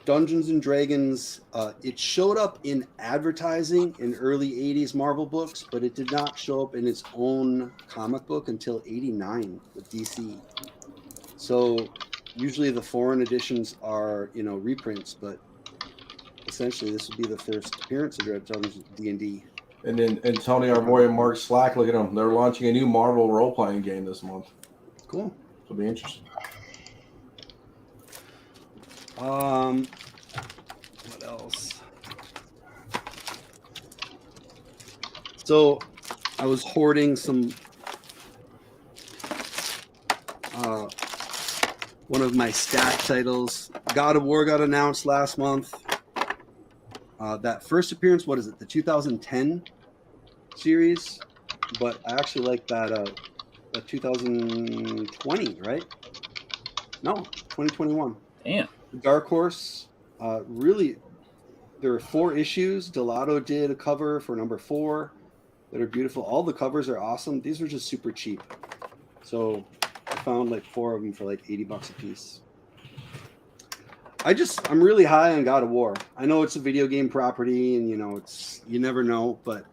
Dungeons and Dragons, it showed up in advertising in early 80s Marvel books, but it did not show up in its own comic book until 89 with DC. So usually the foreign editions are, reprints, but essentially this would be the first appearance of Dungeons D&D. And Tony, our boy Mark Slack, look at them. They're launching a new Marvel role-playing game this month. Cool. It'll be interesting. What else? So I was hoarding some one of my stack titles. God of War got announced last month. That first appearance, what is it? The 2010 series, but I actually like that 2020, right? No, 2021. Damn. Dark Horse, really, there are 4 issues. Delato did a cover for #4 that are beautiful. All the covers are awesome. These were just super cheap. So I found like 4 of them for like $80 a piece. I'm really high on God of War. I know it's a video game property, and you never know, but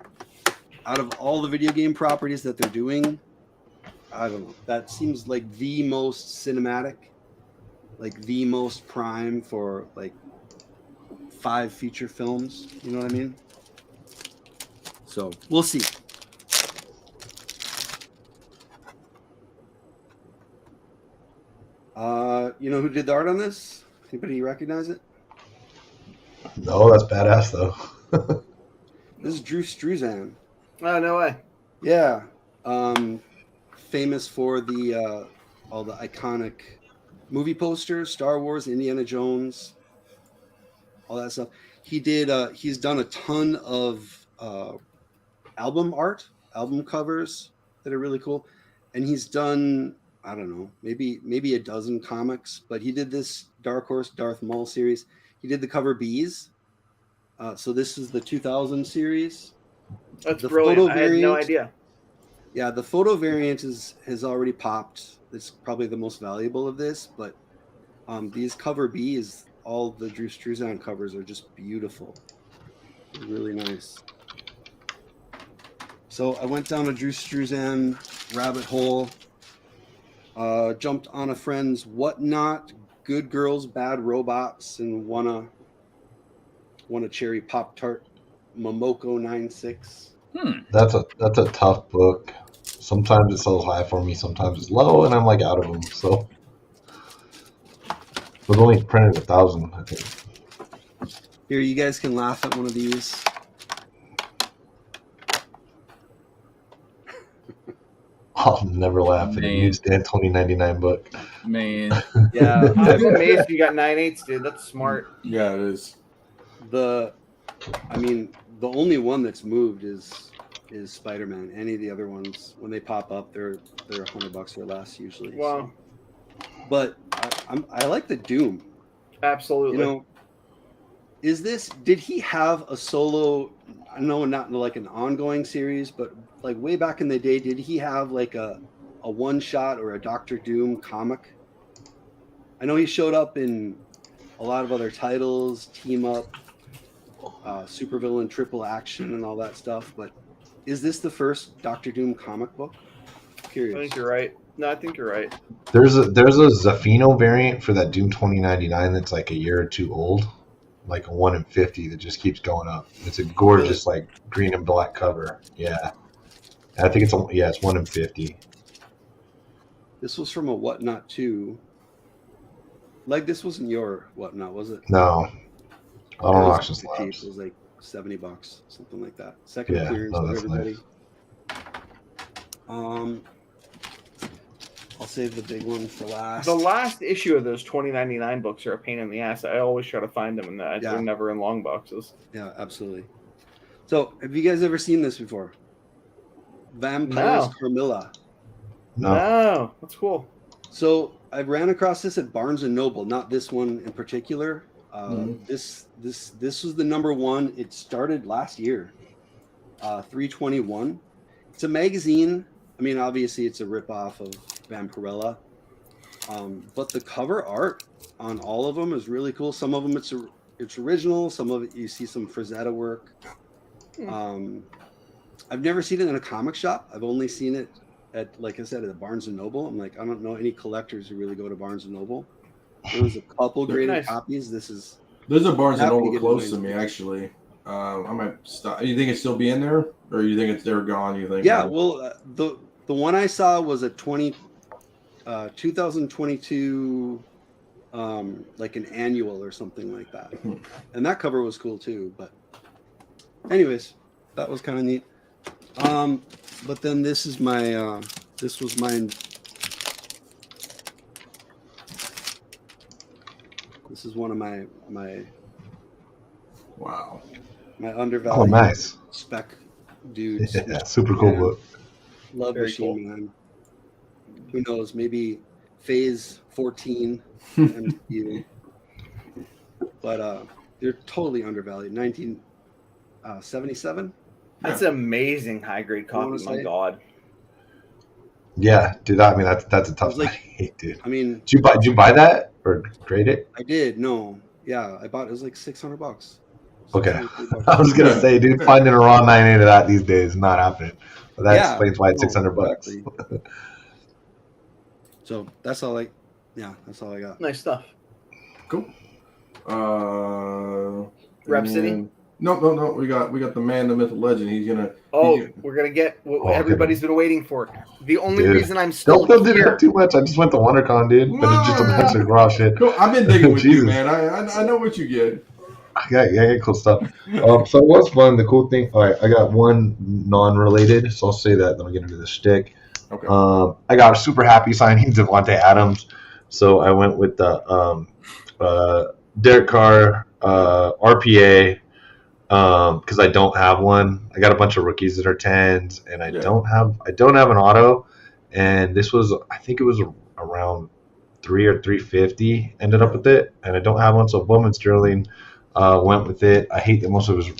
out of all the video game properties that they're doing, I don't know. That seems like the most cinematic, like the most prime for like 5 feature films. You know what I mean? So we'll see. You know who did the art on this? Anybody recognize it? No, that's badass though. This is Drew Struzan. Oh, no way. Yeah. Famous for the all the iconic movie posters, Star Wars, Indiana Jones, all that stuff. He's done a ton of album art, album covers that are really cool. And he's done, I don't know, maybe a dozen comics, but he did this Dark Horse Darth Maul series. He did the cover Bees. So this is the 2000 series. That's The brilliant. photo I had no variant- idea. Yeah, the photo variant has already popped. It's probably the most valuable of this, but these cover Bs, all the Drew Struzan covers are just beautiful. They're really nice. So I went down a Drew Struzan rabbit hole, jumped on a friend's Whatnot, Good Girls, Bad Robots, and won a cherry Pop-Tart Momoko 96. That's a tough book. Sometimes it sells high for me, sometimes it's low, and I'm like out of them. So it was only printed 1,000, I think. Here, you guys can laugh at one of these. I'll never laugh at a Man. newsstand $20.99 book. Man, Yeah, I'm amazed you got 9/8, dude. That's smart. Yeah, it is. The only one that's moved is Spider-Man. Any of the other ones, when they pop up, they're $100 or less usually. Wow. So. But I like the Doom. Absolutely. Did he have a solo? I know not like an ongoing series, but like way back in the day, did he have like a one shot or a Doctor Doom comic? I know he showed up in a lot of other titles, Team Up, Supervillain, Triple Action, and all that stuff. But is this the first Doctor Doom comic book? I Curious. think you're right. No, I think you're right. There's a Zafino variant for that Doom 2099 that's like a year or two old, like a 1 in 50 that just keeps going up. It's a gorgeous like green and black cover. Yeah, and I think it's 1 in 50. This was from a Whatnot too. Like this wasn't your Whatnot, was it? No, I don't It know. was Auction pretty cheap. slabs. It was like $70, something like that. Second Yeah, clearance no, for that's everybody. I'll save the big one for last. The last issue of those 2099 books are a pain in the ass. I always try to find them, and Yeah. they're never in long boxes. Yeah, absolutely. So, have you guys ever seen this before? Vampires No. Carmilla. No. That's cool. So I ran across this at Barnes and Noble, not this one in particular. This was the number one. It started last year, 321. It's a magazine. I mean, obviously, it's a ripoff of Vampirella, but the cover art on all of them is really cool. Some of them it's original. Some of it you see some Frazetta work. I've never seen it in a comic shop. I've only seen it at, like I said, at Barnes and Noble. I'm like, I don't know any collectors who really go to Barnes and Noble. There was a couple graded Nice. copies. There's a Barnes and Happy to Noble get close to mine. me, actually. I might stop. You think it's still be in there, or you think they're gone? You think? Yeah, well, the one I saw was a 2022, like an annual or something like that, and that cover was cool too. But, anyways, that was kind of neat. But then this was mine. This is one of my Wow. Oh, undervalued nice. spec dudes. Yeah, super cool Yeah. book. Love Very Machine cool. Man. Who knows? Maybe Phase 14 MCU. But they're totally undervalued. 1977. That's an amazing high grade copy. wanna My say? God. Yeah, dude. I mean, that's a tough It was like- hate, dude. I mean, Did you buy that, or grade it? I did. No. Yeah, I bought it. Was like $600. Okay. 600 I was gonna Yeah. say, dude, finding a raw 9.8 of that these days is not happening. But that Yeah. explains why it's No, $600. exactly. So that's all I got. Nice stuff. Cool. Rhapsody? and- No. We got the man, the myth, the legend. He's gonna. We're gonna get what Oh, everybody's been waiting for. The only Dude. reason I'm still Don't build it here. up too much. I just went to WonderCon, dude. But it's just a bunch of raw shit. Cool. I've been digging with you, Jesus. man. I know what you get. Yeah, cool stuff. So it was fun. The cool thing. All right, I got one non-related, so I'll say that. Then I'll get into the shtick. Okay. I got a super happy signing Devontae Adams, so I went with the Derek Carr RPA because I don't have one. I got a bunch of rookies that are 10s, and I don't have an auto. And this was, I think it was around 3 or 350. Ended up with it, and I don't have one. So Bowman Sterling went with it. I hate that most of his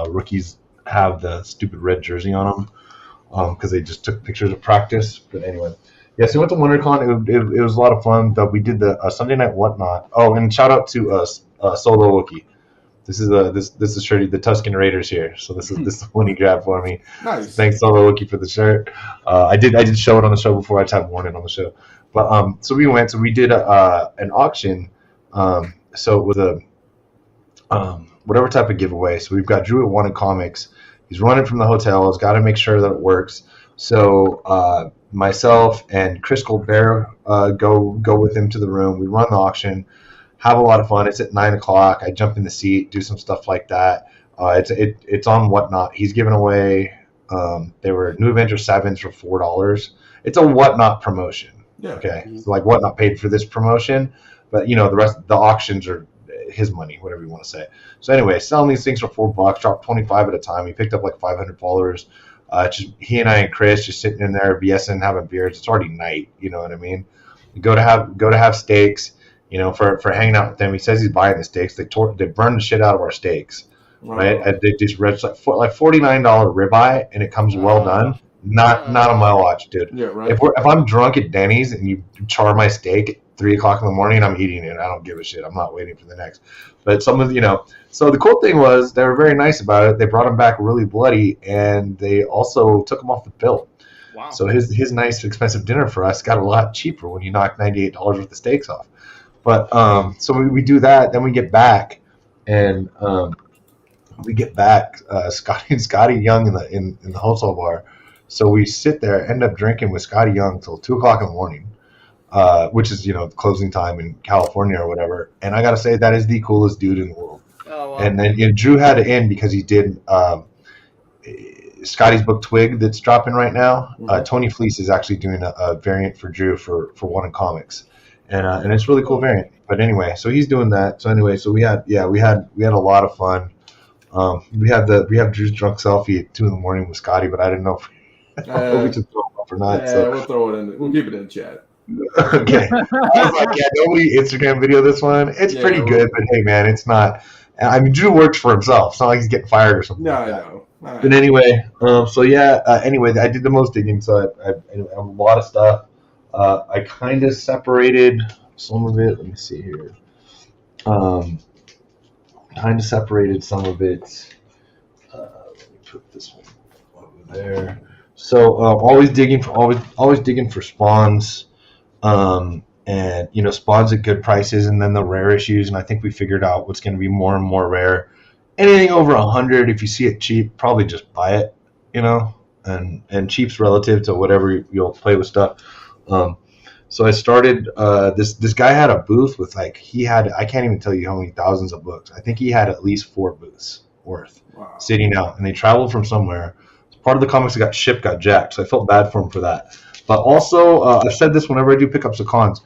rookies have the stupid red jersey on them because they just took pictures of practice. But anyway, yeah. So we went to WonderCon. It was a lot of fun. But we did the Sunday night whatnot. Oh, and shout out to Solo Wookie. This is this is Shirty, the Tuscan Raiders here. So this is one he grabbed for me. Nice. Thanks Solo Wookie for the shirt. I did show it on the show before. I just haven't worn it on the show. But so we went. So we did an auction. So it was a whatever type of giveaway. So we've got Drew at Wanted Comics. He's running from the hotel. He's got to make sure that it works. So myself and Chris Colbert go with him to the room. We run the auction, have a lot of fun. It's at 9:00. I jump in the seat, do some stuff like that. It's on Whatnot. He's giving away. They were New Avenger 7s for $4. It's a Whatnot promotion. Yeah. Okay, so like Whatnot paid for this promotion, but the rest the auctions are his money, whatever you want to say. So anyway, selling these things for $4, dropped 25 at a time. He picked up like 500 followers. Just he and I and Chris just sitting in there BSing, having beers. It's already night, you know what I mean? We go to have steaks, for hanging out with them. He says he's buying the steaks. They burned the shit out of our steaks, right? And they just read like $49 ribeye, and it comes well done. Not on my watch, dude. Yeah, right. If I'm drunk at Denny's and you char my steak at 3:00 in the morning, I'm eating it. I don't give a shit. I'm not waiting for the next. But some of so the cool thing was they were very nice about it. They brought him back really bloody, and they also took him off the bill. Wow. So his nice expensive dinner for us got a lot cheaper when you knock $98 worth of steaks off. But so we do that, then we get back, and Scotty Young in the hotel bar. So we sit there, end up drinking with Scotty Young till 2:00 in the morning, which is closing time in California or whatever. And I gotta say that is the coolest dude in the world. Oh, wow. And then Drew had it in because he did Scotty's book Twig that's dropping right now. Tony Fleece is actually doing a variant for Drew for Wanted Comics, and it's a really cool variant. But anyway, so he's doing that. So anyway, so we had a lot of fun. We have Drew's drunk selfie at 2 in with Scotty, but I didn't know if we should throw it up or not. Yeah, So we'll throw it in. We'll keep it in the chat. okay, I was like, nobody Instagram video this one. It's pretty good, but hey, man, it's not. I mean, Drew works for himself. It's not like he's getting fired or something. No, like I that. know. All But right. anyway, anyway, I did the most digging, so I have a lot of stuff. I kind of separated some of it. Let me see here. Kind of separated some of it. Let me put this one over there. So always digging for spawns, and spawns at good prices, and then the rare issues. And I think we figured out what's going to be more and more rare. Anything over 100, if you see it cheap, probably just buy it, and cheap's relative to whatever you'll play with stuff. So I started, this guy had a booth with I can't even tell you how many thousands of books. I think he had at least 4 booths worth sitting out, and they traveled from somewhere. Part of the comics that got shipped got jacked, so I felt bad for him for that. But also, I've said this whenever I do pickups of cons,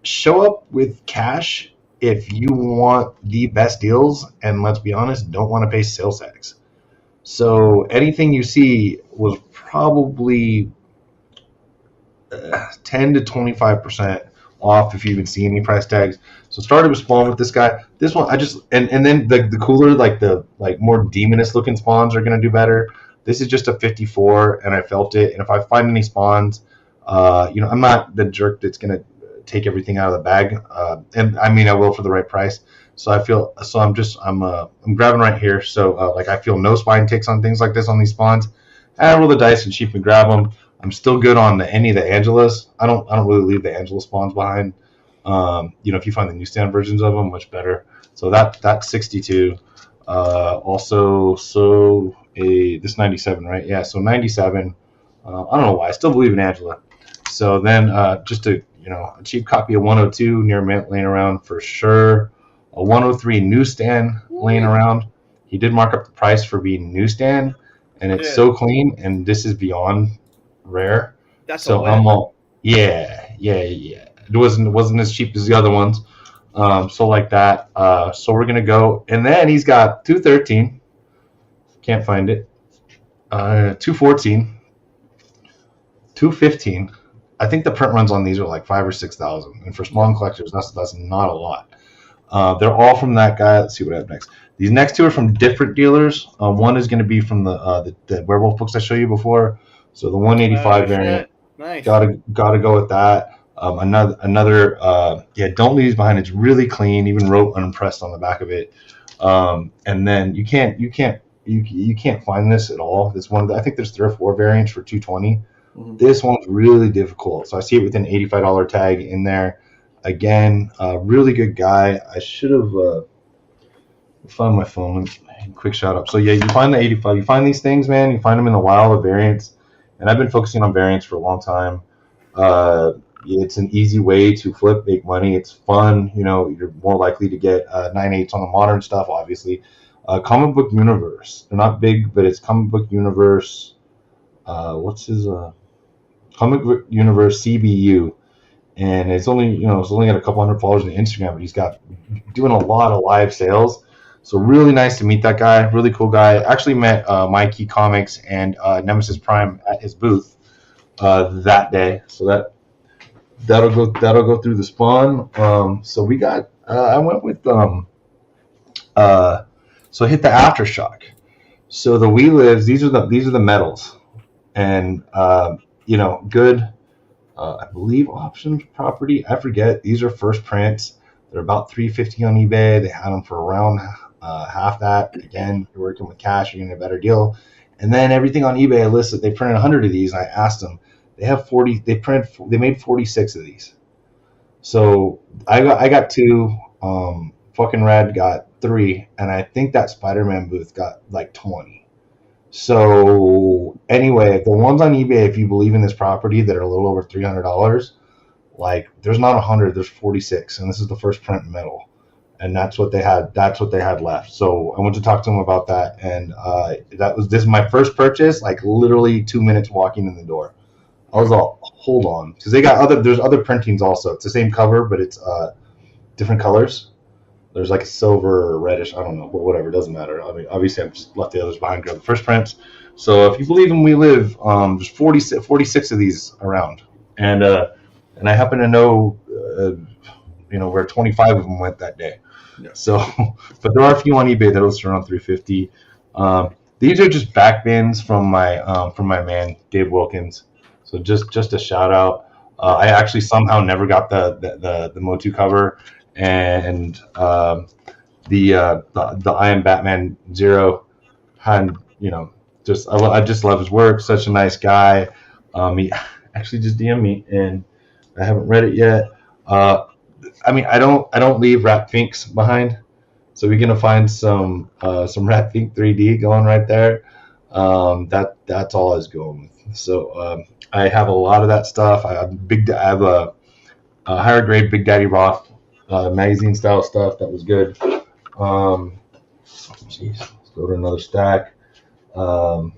show up with cash if you want the best deals, and let's be honest, don't want to pay sales tax. So anything you see was probably 10 to 25% off if you even see any price tags. So started with spawn with this guy. This one I just and then the cooler, the more demonous looking spawns are gonna do better. This is just a 54, and I felt it. And if I find any spawns, I'm not the jerk that's gonna take everything out of the bag, and I mean I will for the right price. So I'm grabbing right here. So like I feel no spine ticks on things like this on these spawns. I roll the dice and cheaply grab them. I'm still good on any of the Angelas. I don't really leave the Angela spawns behind. If you find the newsstand versions of them, much better. So that's 62. This 97, right? Yeah, so 97. I don't know why. I still believe in Angela. So then just a cheap copy of 102 near mint laying around for sure. A 103 newsstand laying around. He did mark up the price for being newsstand, and it's so clean, and this is beyond rare. That's so I'm all yeah. It wasn't as cheap as the other ones. So like that. So we're gonna go, and then he's got 213. Can't find it. 214. 215. I think the print runs on these are like 5,000 or 6,000, and for small collectors, that's not a lot. They're all from that guy. Let's see what I have next. These next two are from different dealers. One is going to be from the werewolf books I showed you before. So the 185 variant. Nice. Gotta go with that. Another don't leave these behind. It's really clean. Even wrote unimpressed on the back of it. And then you can't find this at all. This one, I think there's 3 or 4 variants for 220. Mm-hmm. This one's really difficult. So I see it with an $85 tag in there. Again, really good guy. I should have found my phone. Quick shout out. So yeah, you find the 85. You find these things, man. You find them in the wild of variants. And I've been focusing on variants for a long time. It's an easy way to flip, make money. It's fun. You're more likely to get 9/8 on the modern stuff, obviously. Comic Book Universe. They're not big, but it's Comic Book Universe. What's his Comic Book Universe CBU? And it's only got a couple hundred followers on Instagram, but he's got doing a lot of live sales. So really nice to meet that guy. Really cool guy. Actually met Mikey Comics and Nemesis Prime at his booth that day. So that'll go through the spawn. So we got. I went with so hit the Aftershock. So the We Lives. These are the medals, and good. I believe option property. I forget. These are first prints. They're about $350 on eBay. They had them for around half that. Again, you're working with cash, you're getting a better deal. And then everything on eBay, I listed. They printed 100 of these. And I asked them. They have 40. They made 46 of these. So I got 2. Fucking Red got 3, and I think that Spider-Man booth got like 20. So anyway, the ones on eBay, if you believe in this property, that are a little over $300, like there's not 100, there's 46, and this is the first print metal, and that's what they had left. So I went to talk to them about that, and this is my first purchase, like literally 2 minutes walking in the door. I was all, hold on, because there's other printings also. It's the same cover, but it's different colors. There's like a silver or reddish, I don't know, but whatever, it doesn't matter. I mean, obviously I've just left the others behind, grab the first prints. So if you believe in We Live, there's 46 of these around. And I happen to know, where 25 of them went that day. Yeah. So, but there are a few on eBay that'll start around 350. These are just back bins from my man, Dave Wilkins. So just a shout out. I actually somehow never got the Motu cover. And the I Am Batman Zero had I just love his work. Such a nice guy. He actually just DM'd me, and I haven't read it yet. I don't leave Rat Finks behind, so we're gonna find some Rat Fink 3D going right there. That's all I was going with. So I have a lot of that stuff. I have a higher grade Big Daddy Roth. Magazine style stuff that was good. Let's go to another stack. So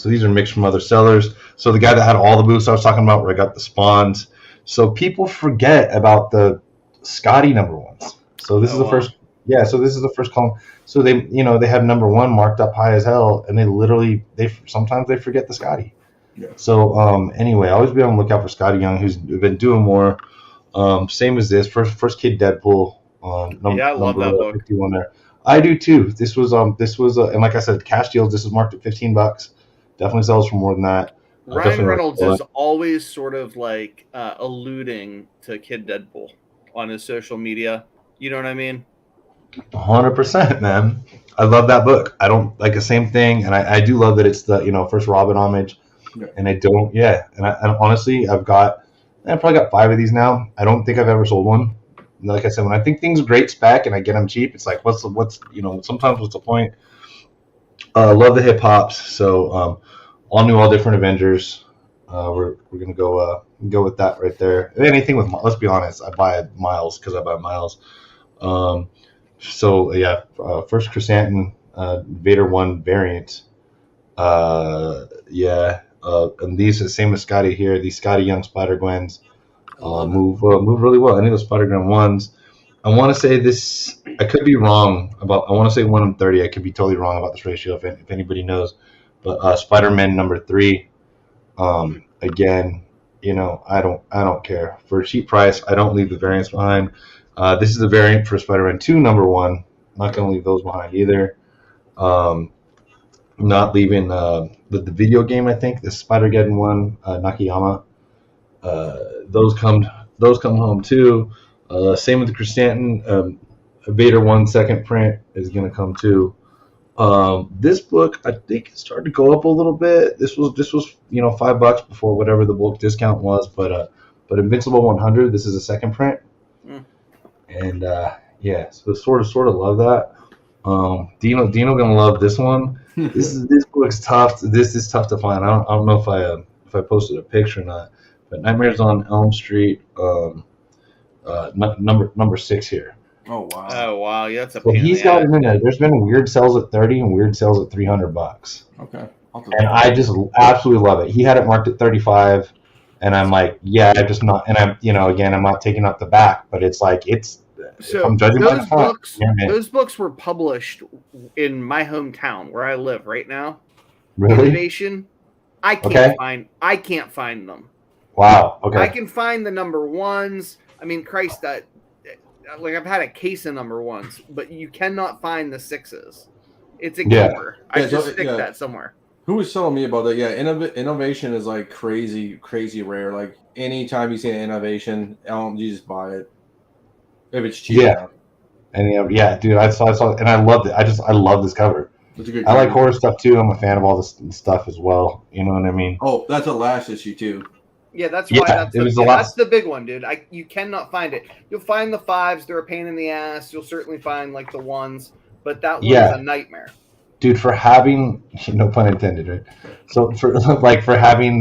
these are mixed from other sellers. So the guy that had all the booths I was talking about, where I got the spawns. So people forget about the Scotty number ones. So this is the first. Yeah. So this is the first column. So they have number 1 marked up high as hell, and they sometimes they forget the Scotty. Yeah. So anyway, always be on the lookout for Scotty Young, who's been doing more. Same as this first Kid Deadpool. I love that book. 51 there. I do too. This was and like I said, cash deals. This is marked at $15. Definitely sells for more than that. Ryan Reynolds is always sort of like alluding to Kid Deadpool on his social media. You know what I mean? 100%, man. I love that book. I don't like the same thing, and I do love that it's the first Robin homage. Yeah. And I don't, and honestly, I probably got 5 of these now. I don't think I've ever sold one. Like I said, when I think things are great spec and I get them cheap, it's like, what's sometimes what's the point? Love the hip hops. So all new, all different Avengers. We're gonna go with that right there. Anything with, let's be honest, I buy Miles because I buy Miles. First Chrysanthemum Vader 1 variant. And these are the same as Scotty here. These Scotty Young Spider Gwens move really well. Any of the Spider Gwen ones. I want to say this. I could be wrong about. I want to say 1:30. I could be totally wrong about this ratio if anybody knows. But Spider-Man number 3. Again, I don't care for a cheap price. I don't leave the variants behind. This is a variant for Spider-Man 2 number 1. I'm not going to leave those behind either. Not leaving the video game. I think the Spider-Geddon one, Nakayama. Those come home too. Same with the Chrysanthemum. Vader 1 second print is going to come too. This book I think is starting to go up a little bit. This was $5 before whatever the bulk discount was, but Invincible 100. This is a second print, and so sort of love that. Dino gonna love this one. This book's tough. This is tough to find. I don't know if I posted a picture or not. But Nightmares on Elm Street, number 6 here. Oh wow! Oh wow! Yeah, that's a. So he's got it in there. There's been weird sales at $30 and weird sales at $300. Okay. And I just absolutely love it. He had it marked at 35, and I'm like, yeah, I'm just not. And I'm, again, I'm not taking up the back, but it's like it's. So I'm judging by the front, those books were published in my hometown where I live right now. Really? Innovation. I can't find them. Wow. Okay. I can find the number 1s. I mean, Christ, that I've had a case of number 1s, but you cannot find the 6s. It's a gamer. I just stick that somewhere. Who was telling me about that? Yeah, innovation is like crazy rare. Like anytime you see an innovation, you just buy it if it's cheap. Yeah. And dude, I saw and I loved it. I love this cover. I like horror stuff too. I'm a fan of all this stuff as well. You know what I mean? Oh, that's the last issue too. Yeah, that's why. That's the big one, dude. You cannot find it. You'll find the 5s; they're a pain in the ass. You'll certainly find like the 1s, but that one's a nightmare. Dude, for having no pun intended, right? So for having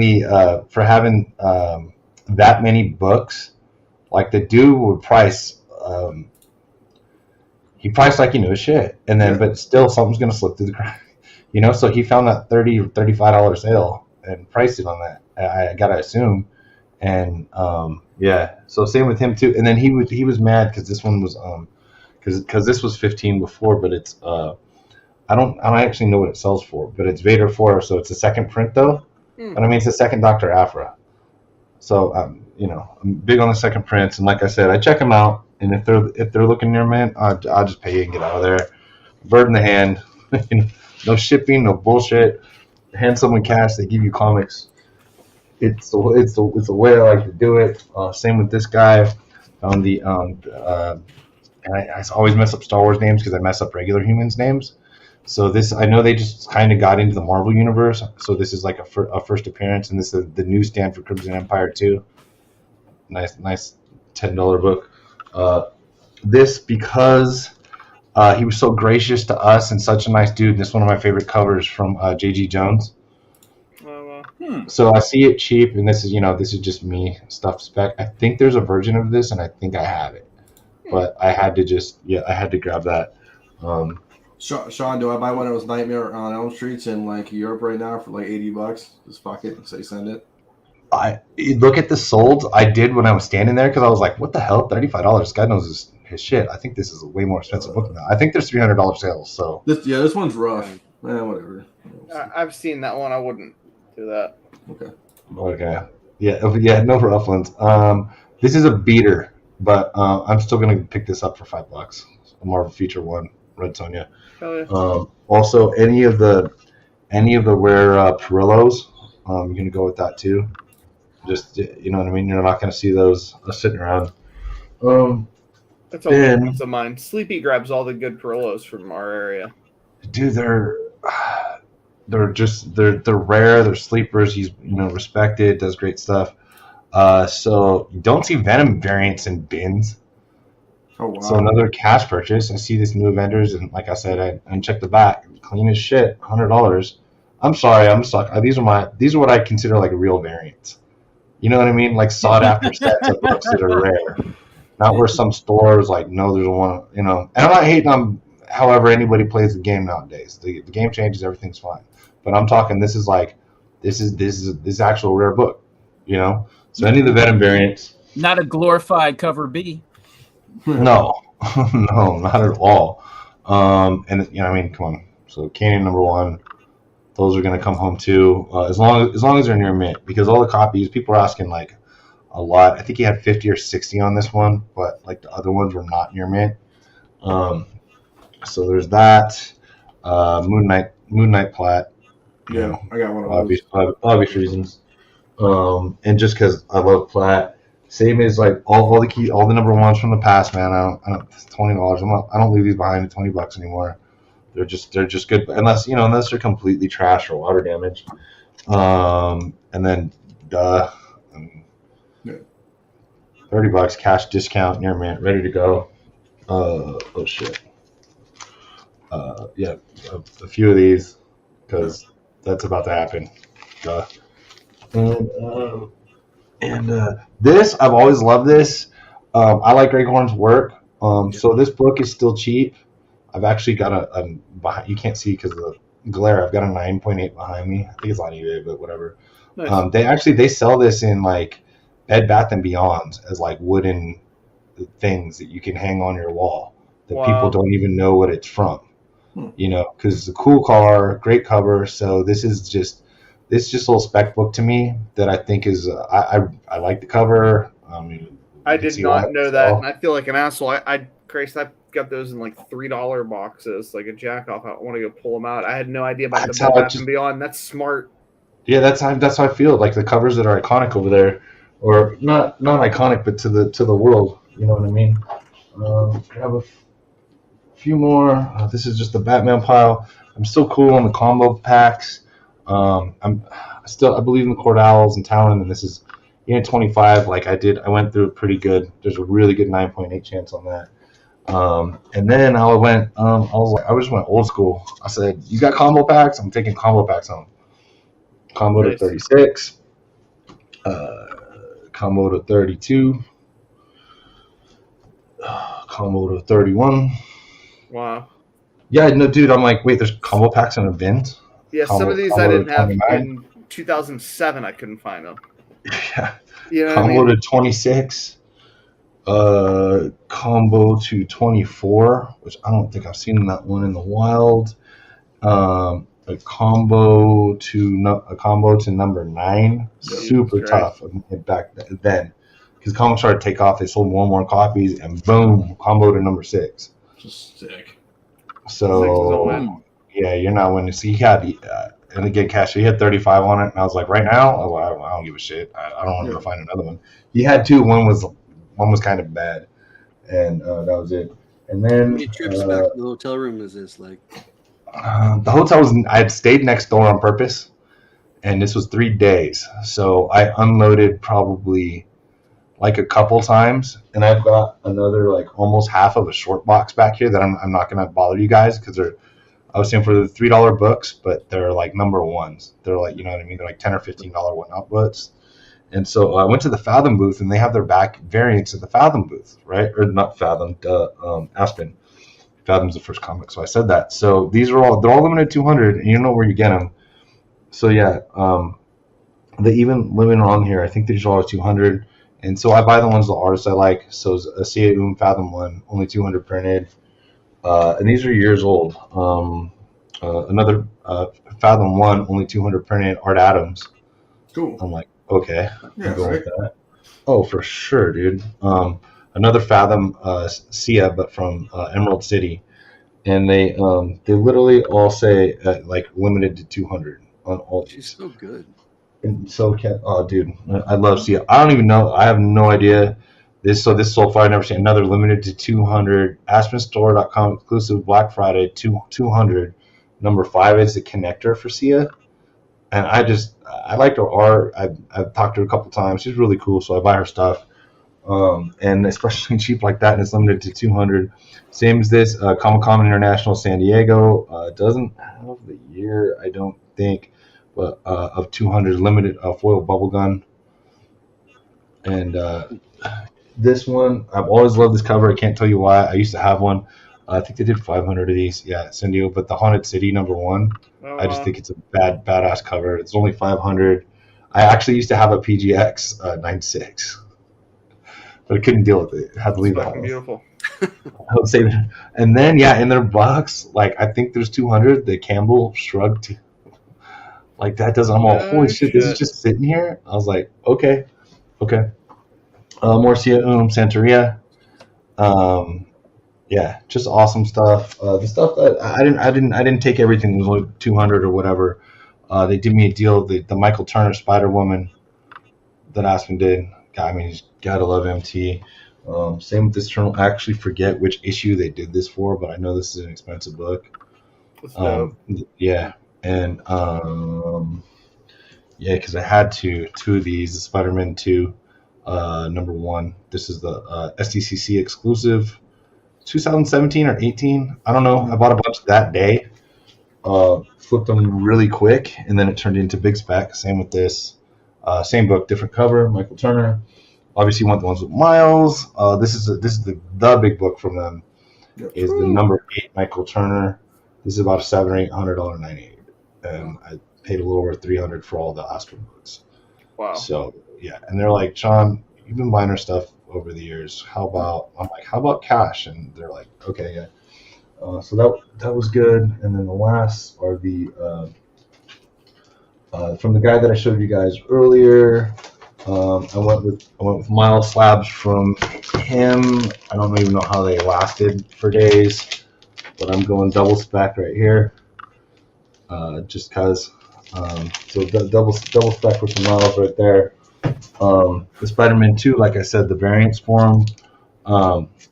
that many books, like the dude would price. He priced like he knew his shit, and then but still something's gonna slip through the crack, So he found that $30 or $35 sale and priced it on that. I gotta assume, and so same with him too. And then he was mad because this one was because this was 15 before, but it's I don't actually know what it sells for, but it's Vader 4, so it's a second print though. But I mean it's a second Dr. Aphra, so I'm big on the second prints, and like I said, I check them out, and if they're looking near, man, I'll just pay you and get out of there. Bird in the hand, no shipping, no bullshit. Hand someone cash, they give you comics. It's the way I like to do it. Same with this guy. On the and I always mess up Star Wars names because I mess up regular humans' names. So this, I know they just kind of got into the Marvel universe. So this is like a first appearance, and this is the newsstand for Crimson Empire 2. Nice $10 book. This because he was so gracious to us and such a nice dude. This is one of my favorite covers from J.G. Jones. So I see it cheap, and this is just me stuff spec. I think there's a version of this, and I think I have it, but I had to grab that. Sean, do I buy one of those Nightmare on Elm Streets in like Europe right now for like $80? Just fuck it, say send it. I look at the solds. I did when I was standing there because I was like, what the hell, $35? God knows his shit. I think this is a way more expensive book now. I think there's $300 sales. So this one's rough. Whatever. I've seen that one. I wouldn't do that. Okay. Yeah. No rough ones. This is a beater, but I'm still gonna pick this up for $5. A Marvel Feature 1, Red Sonja. Oh, yeah. Also, any of the rare Perillos, you're gonna go with that too. Just you know what I mean. You're not gonna see those sitting around. That's all Then- peace of mind. Sleepy grabs all the good Perillos from our area. Dude, they're rare. They're sleepers. He's respected. Does great stuff. So you don't see Venom variants in bins. Oh wow. So another cash purchase. I see this new Avengers, and like I said, I checked the back, clean as shit, $100. I'm sorry, I'm stuck. These are what I consider like real variants. You know what I mean? Like sought after sets of books that are rare, not where some stores like no, there's one. And I'm not hating on however anybody plays the game nowadays. The game changes, everything's fine. But I'm talking. This is actual rare book. So any of the Venom variants. Not a glorified cover B. No, no, not at all. And I mean, come on. So Canyon #1, those are going to come home too, as long as they're near mint, because all the copies, people are asking like a lot. I think he had 50 or 60 on this one, but like the other ones were not near mint. So there's that. Moon Knight Plat. Yeah, I got one of those. Obvious reasons. And just because I love Plat. Same as like all the #1s from the past, man. I don't $20. I don't leave these behind at $20 anymore. They're just good, unless they're completely trash or water damaged. And then $30 cash discount near mint, ready to go. Oh shit. Yeah, a few of these because that's about to happen. And this, I've always loved this. I like Greg Horn's work. So this book is still cheap. I've actually got you can't see because of the glare. I've got a 9.8 behind me. I think it's on eBay, but whatever. Nice. They sell this in like Bed Bath and Beyond as like wooden things that you can hang on your wall that people don't even know what it's from. Because it's a cool car, great cover. So this is just a little spec book to me that I think is I like the cover. I did not know that, and I feel like an asshole. I got those in like $3 boxes, like a jack off. I want to go pull them out. I had no idea about the Bed Bath and Beyond. That's smart. Yeah, that's how I feel. Like the covers that are iconic over there, or not iconic, but to the world. You know what I mean? I have a few more. This is just the Batman pile. I'm still cool on the combo packs. I believe in the Cordals and Talon, and this is 25. Like I went through it pretty good. There's a really good 9.8 chance on that. And then I just went old school. I said, "You got combo packs? I'm taking combo packs home." Combo to 36, combo to 32, combo to 31. Wow. Yeah, no, dude. I'm like, wait, there's combo packs in a bin. Yeah, some of these I didn't have in 2007. I couldn't find them. Yeah. Combo to 26. Combo to 24, which I don't think I've seen that one in the wild. A combo to number 9. Super tough back then. Because comics started to take off, they sold more and more copies, and boom, combo to number 6. Just sick. So yeah, you're not winning. So he had, and again, cash. He had 35 on it, and I was like, right now, I don't give a shit. I don't want to go find another one. He had 2. One was kind of bad, and that was it. And then How many trips back to the hotel room is this like? The hotel I had stayed next door on purpose, and this was 3 days. So I unloaded probably like a couple times, and I've got another like almost half of a short box back here that I'm not gonna bother you guys because I was saying for the $3 books, but they're like #1s. They're like, you know what I mean? They're like $10 or $15 one-out books. And so I went to the Fathom booth, and they have their back variants at the Fathom booth, right? Or not Fathom, Aspen. Fathom's the first comic, so I said that. So they're all limited 200, and you know where you get them. So yeah, they even limit on here. I think these are all 200, and so I buy the ones the artists I like. So a Sia Fathom one, only 200 printed, and these are years old. Another Fathom one, only 200 printed, Art Adams. Cool. I'm like, okay, Yeah, I'm going right. with that. Oh, for sure, dude. Another Fathom Sia, but from Emerald City, and they literally all say like limited to 200 on all She's these. so good. Oh, dude, I love Sia. I don't even know. I have no idea. This so far I've never seen another limited to 200 AspenStore.com exclusive Black Friday 200. Number 5 is the connector for Sia, and I like her art. I've talked to her a couple times. She's really cool, so I buy her stuff. And especially cheap like that, and it's limited to 200. Same as this Comic-Con International San Diego. Doesn't have the year, I don't think, but of 200 limited foil bubble gun. And this one, I've always loved this cover. I can't tell you why. I used to have one. I think they did 500 of these. Yeah, San Diego. But the Haunted City #1, I just think it's a badass cover. It's only 500. I actually used to have a PGX 96, but I couldn't deal with it. I had to leave the house. Beautiful. I would say that. And then, in their box, like, I think there's 200. The Campbell shrugged. Like, that doesn't. I'm all, holy shit, this is just sitting here. I was like, okay. Morcia Santeria. Just awesome stuff. The stuff that I didn't take everything. It was like 200 or whatever. They did me a deal. The Michael Turner Spider Woman that Aspen did. God, I mean, you gotta love MT. Same with this journal. I actually forget which issue they did this for, but I know this is an expensive book. That's dope. And because I had two of these. The Spider-Man 2, #1. This is the SDCC exclusive, 2017 or 18. I don't know. I bought a bunch that day. Flipped them really quick, and then it turned into big spec. Same with this. Same book, different cover. Michael Turner. Obviously, you want the ones with Miles. This is the big book from them. Is the #8 Michael Turner. This is about a $700 or $800 $98, and I paid a little over $300 for all the Aspen books. Wow. So and they're like, Sean, you've been buying our stuff over the years. I'm like, how about cash? And they're like, okay, yeah. So that was good. And then the last are the from the guy that I showed you guys earlier. I went with Miles slabs from him. I don't even know how they lasted for days, but I'm going double spec right here, just cause. So double spec with the Miles right there. The Spider-Man 2, like I said, the variants for him.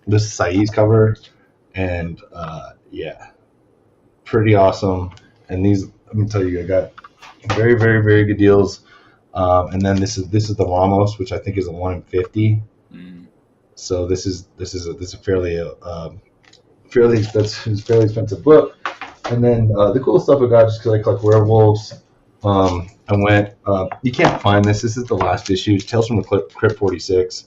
This is Saeed's cover, and pretty awesome. And these, let me tell you, I got very, very, very good deals. And then this is the Ramos, which I think is a 1 in 50. So this is a fairly expensive book. And then the cool stuff I got, just because I collect werewolves. I went. You can't find this. This is the last issue. It's Tales from the Crypt 46.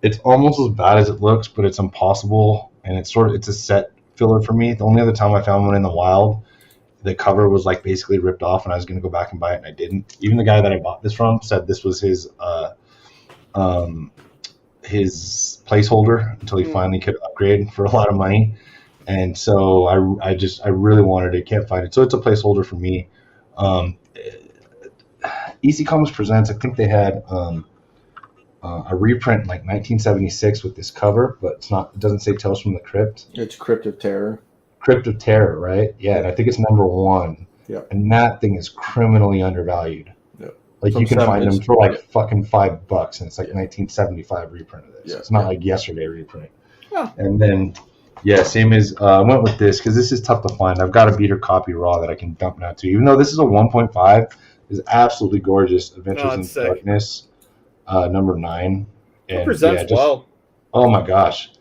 It's almost as bad as it looks, but it's impossible, and it's a set filler for me. The only other time I found one in the wild, the cover was like basically ripped off, and I was going to go back and buy it, and I didn't. Even the guy that I bought this from said this was his placeholder until he finally could upgrade for a lot of money. And so I really wanted it. Can't find it, so it's a placeholder for me. EC Comics Presents, I think they had a reprint in like 1976 with this cover, but it doesn't say Tales from the Crypt. It's Crypt of Terror. Crypt of Terror, right? Yeah, and I think it's #1. Yeah. And that thing is criminally undervalued. Yeah. Like, you can find them for like fucking $5, and it's like 1975 reprint of this. Yeah. It's not like yesterday reprint. Oh. And then same as I went with this because this is tough to find. I've got a beater copy raw that I can dump now too. Even though this is a 1.5, is absolutely gorgeous. Adventures in Darkness, #9. It presents well. Oh my gosh.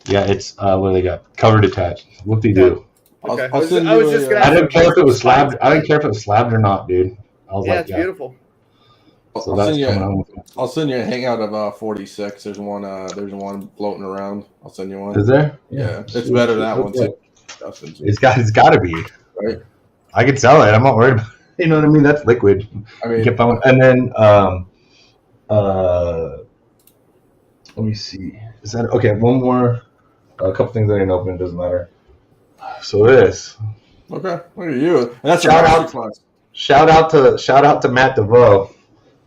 Yeah, it's what do they got? Cover detached. What do you do? Okay. I was just gonna. I didn't care if it was slabbed. I didn't care if it was slabbed or not, dude. I was like, it's beautiful. So I'll send you a hangout of 46. There's one floating around. I'll send you one. Is there? Yeah, it's better than that one too. It's got to be right. I could sell it. I'm not worried about. You know what I mean? That's liquid. I mean, and then let me see. Is that okay? One more. A couple things that I didn't open. It doesn't matter. So this. Okay. Look at you. And that's shout out to Matt DeVoe,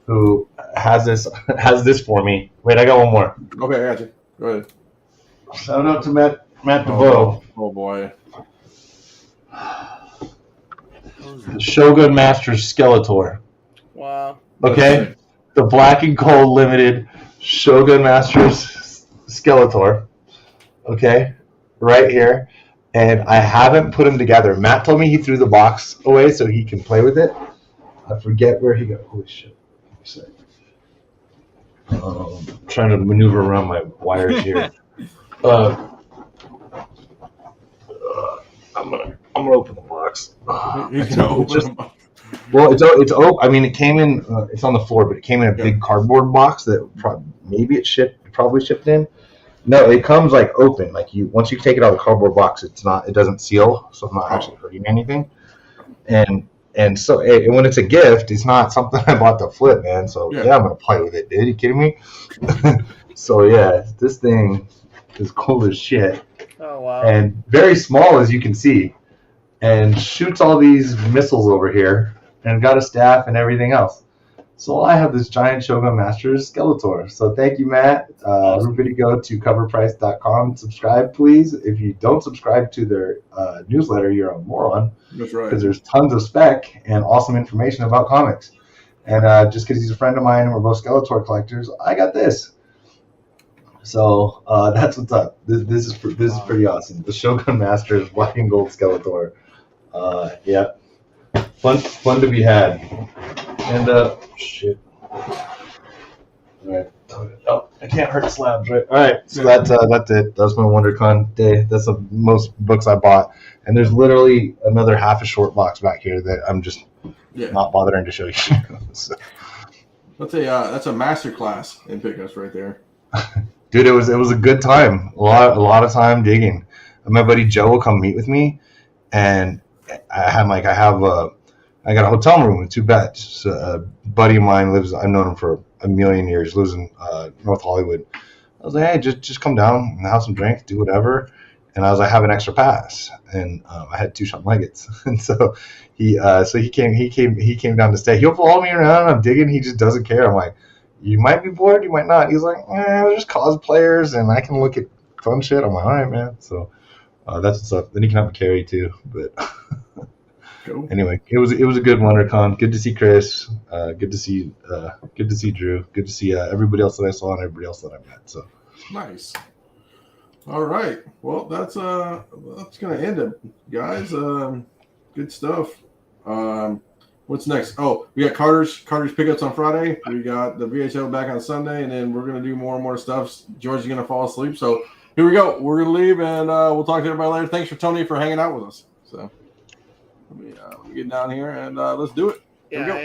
who has this for me. Wait, I got one more. Okay, I got you. Go ahead. Shout out to Matt DeVoe. Oh boy. The Shogun Masters Skeletor. Okay, the Black and Gold Limited Shogun Masters Skeletor. Okay, right here, and I haven't put them together. Matt told me he threw the box away so he can play with it. I forget where he got. Holy shit! Trying to maneuver around my wires here. I'm gonna open the box. He's gonna open them. Well, it's open. I mean, it came in. It's on the floor, but it came in a big cardboard box that probably shipped in. No, it comes like open. Like once you take it out of the cardboard box, it doesn't seal, so I'm not actually hurting anything. And so when it's a gift, it's not something I bought to flip, man. So yeah, I'm gonna play with it, dude. Are you kidding me? So yeah, this thing is cool as shit. Oh wow! And very small, as you can see, and shoots all these missiles over here, and got a staff and everything else. So I have this giant Shogun Masters Skeletor. So thank you, Matt. Everybody go to coverprice.com. Subscribe, please. If you don't subscribe to their newsletter, you're a moron. That's right. Because there's tons of spec and awesome information about comics. And just because he's a friend of mine and we're both Skeletor collectors, I got this. So that's what's up. This is pretty awesome. The Shogun Masters Black and Gold Skeletor. Yeah, fun to be had. And shit. All right. Oh, I can't hurt slabs, right? All right. So that's it. That's my WonderCon day. That's the most books I bought. And there's literally another half a short box back here that I'm just not bothering to show you. So. That's a master class in pickups right there. Dude, it was a good time. A lot of time digging. My buddy Joe will come meet with me, and I got a hotel room with 2 beds. So a buddy of mine I've known him for a million years, lives in North Hollywood. I was like, hey, just come down and have some drinks, do whatever. And I was like, I have an extra pass, and I had 2 Sean Leggett's, and so he came down to stay. He'll follow me around. I'm digging. He just doesn't care. I'm like, you might be bored, you might not. He's like, they're just cosplayers, and I can look at fun shit. I'm like, all right, man. So that's what's up. Then you can have a carry too, but. Cool. Anyway, it was a good WonderCon. Good to see Chris. Good to see Drew. Good to see everybody else that I saw and everybody else that I met. So nice. All right. Well, that's gonna end it, guys. Good stuff. What's next? Oh, we got Carter's pickups on Friday. We got the VHL back on Sunday, and then we're gonna do more and more stuff. George is gonna fall asleep, so here we go. We're gonna leave, and we'll talk to everybody later. Thanks for Tony for hanging out with us. So. Let me get down here and let's do it. Yeah, I am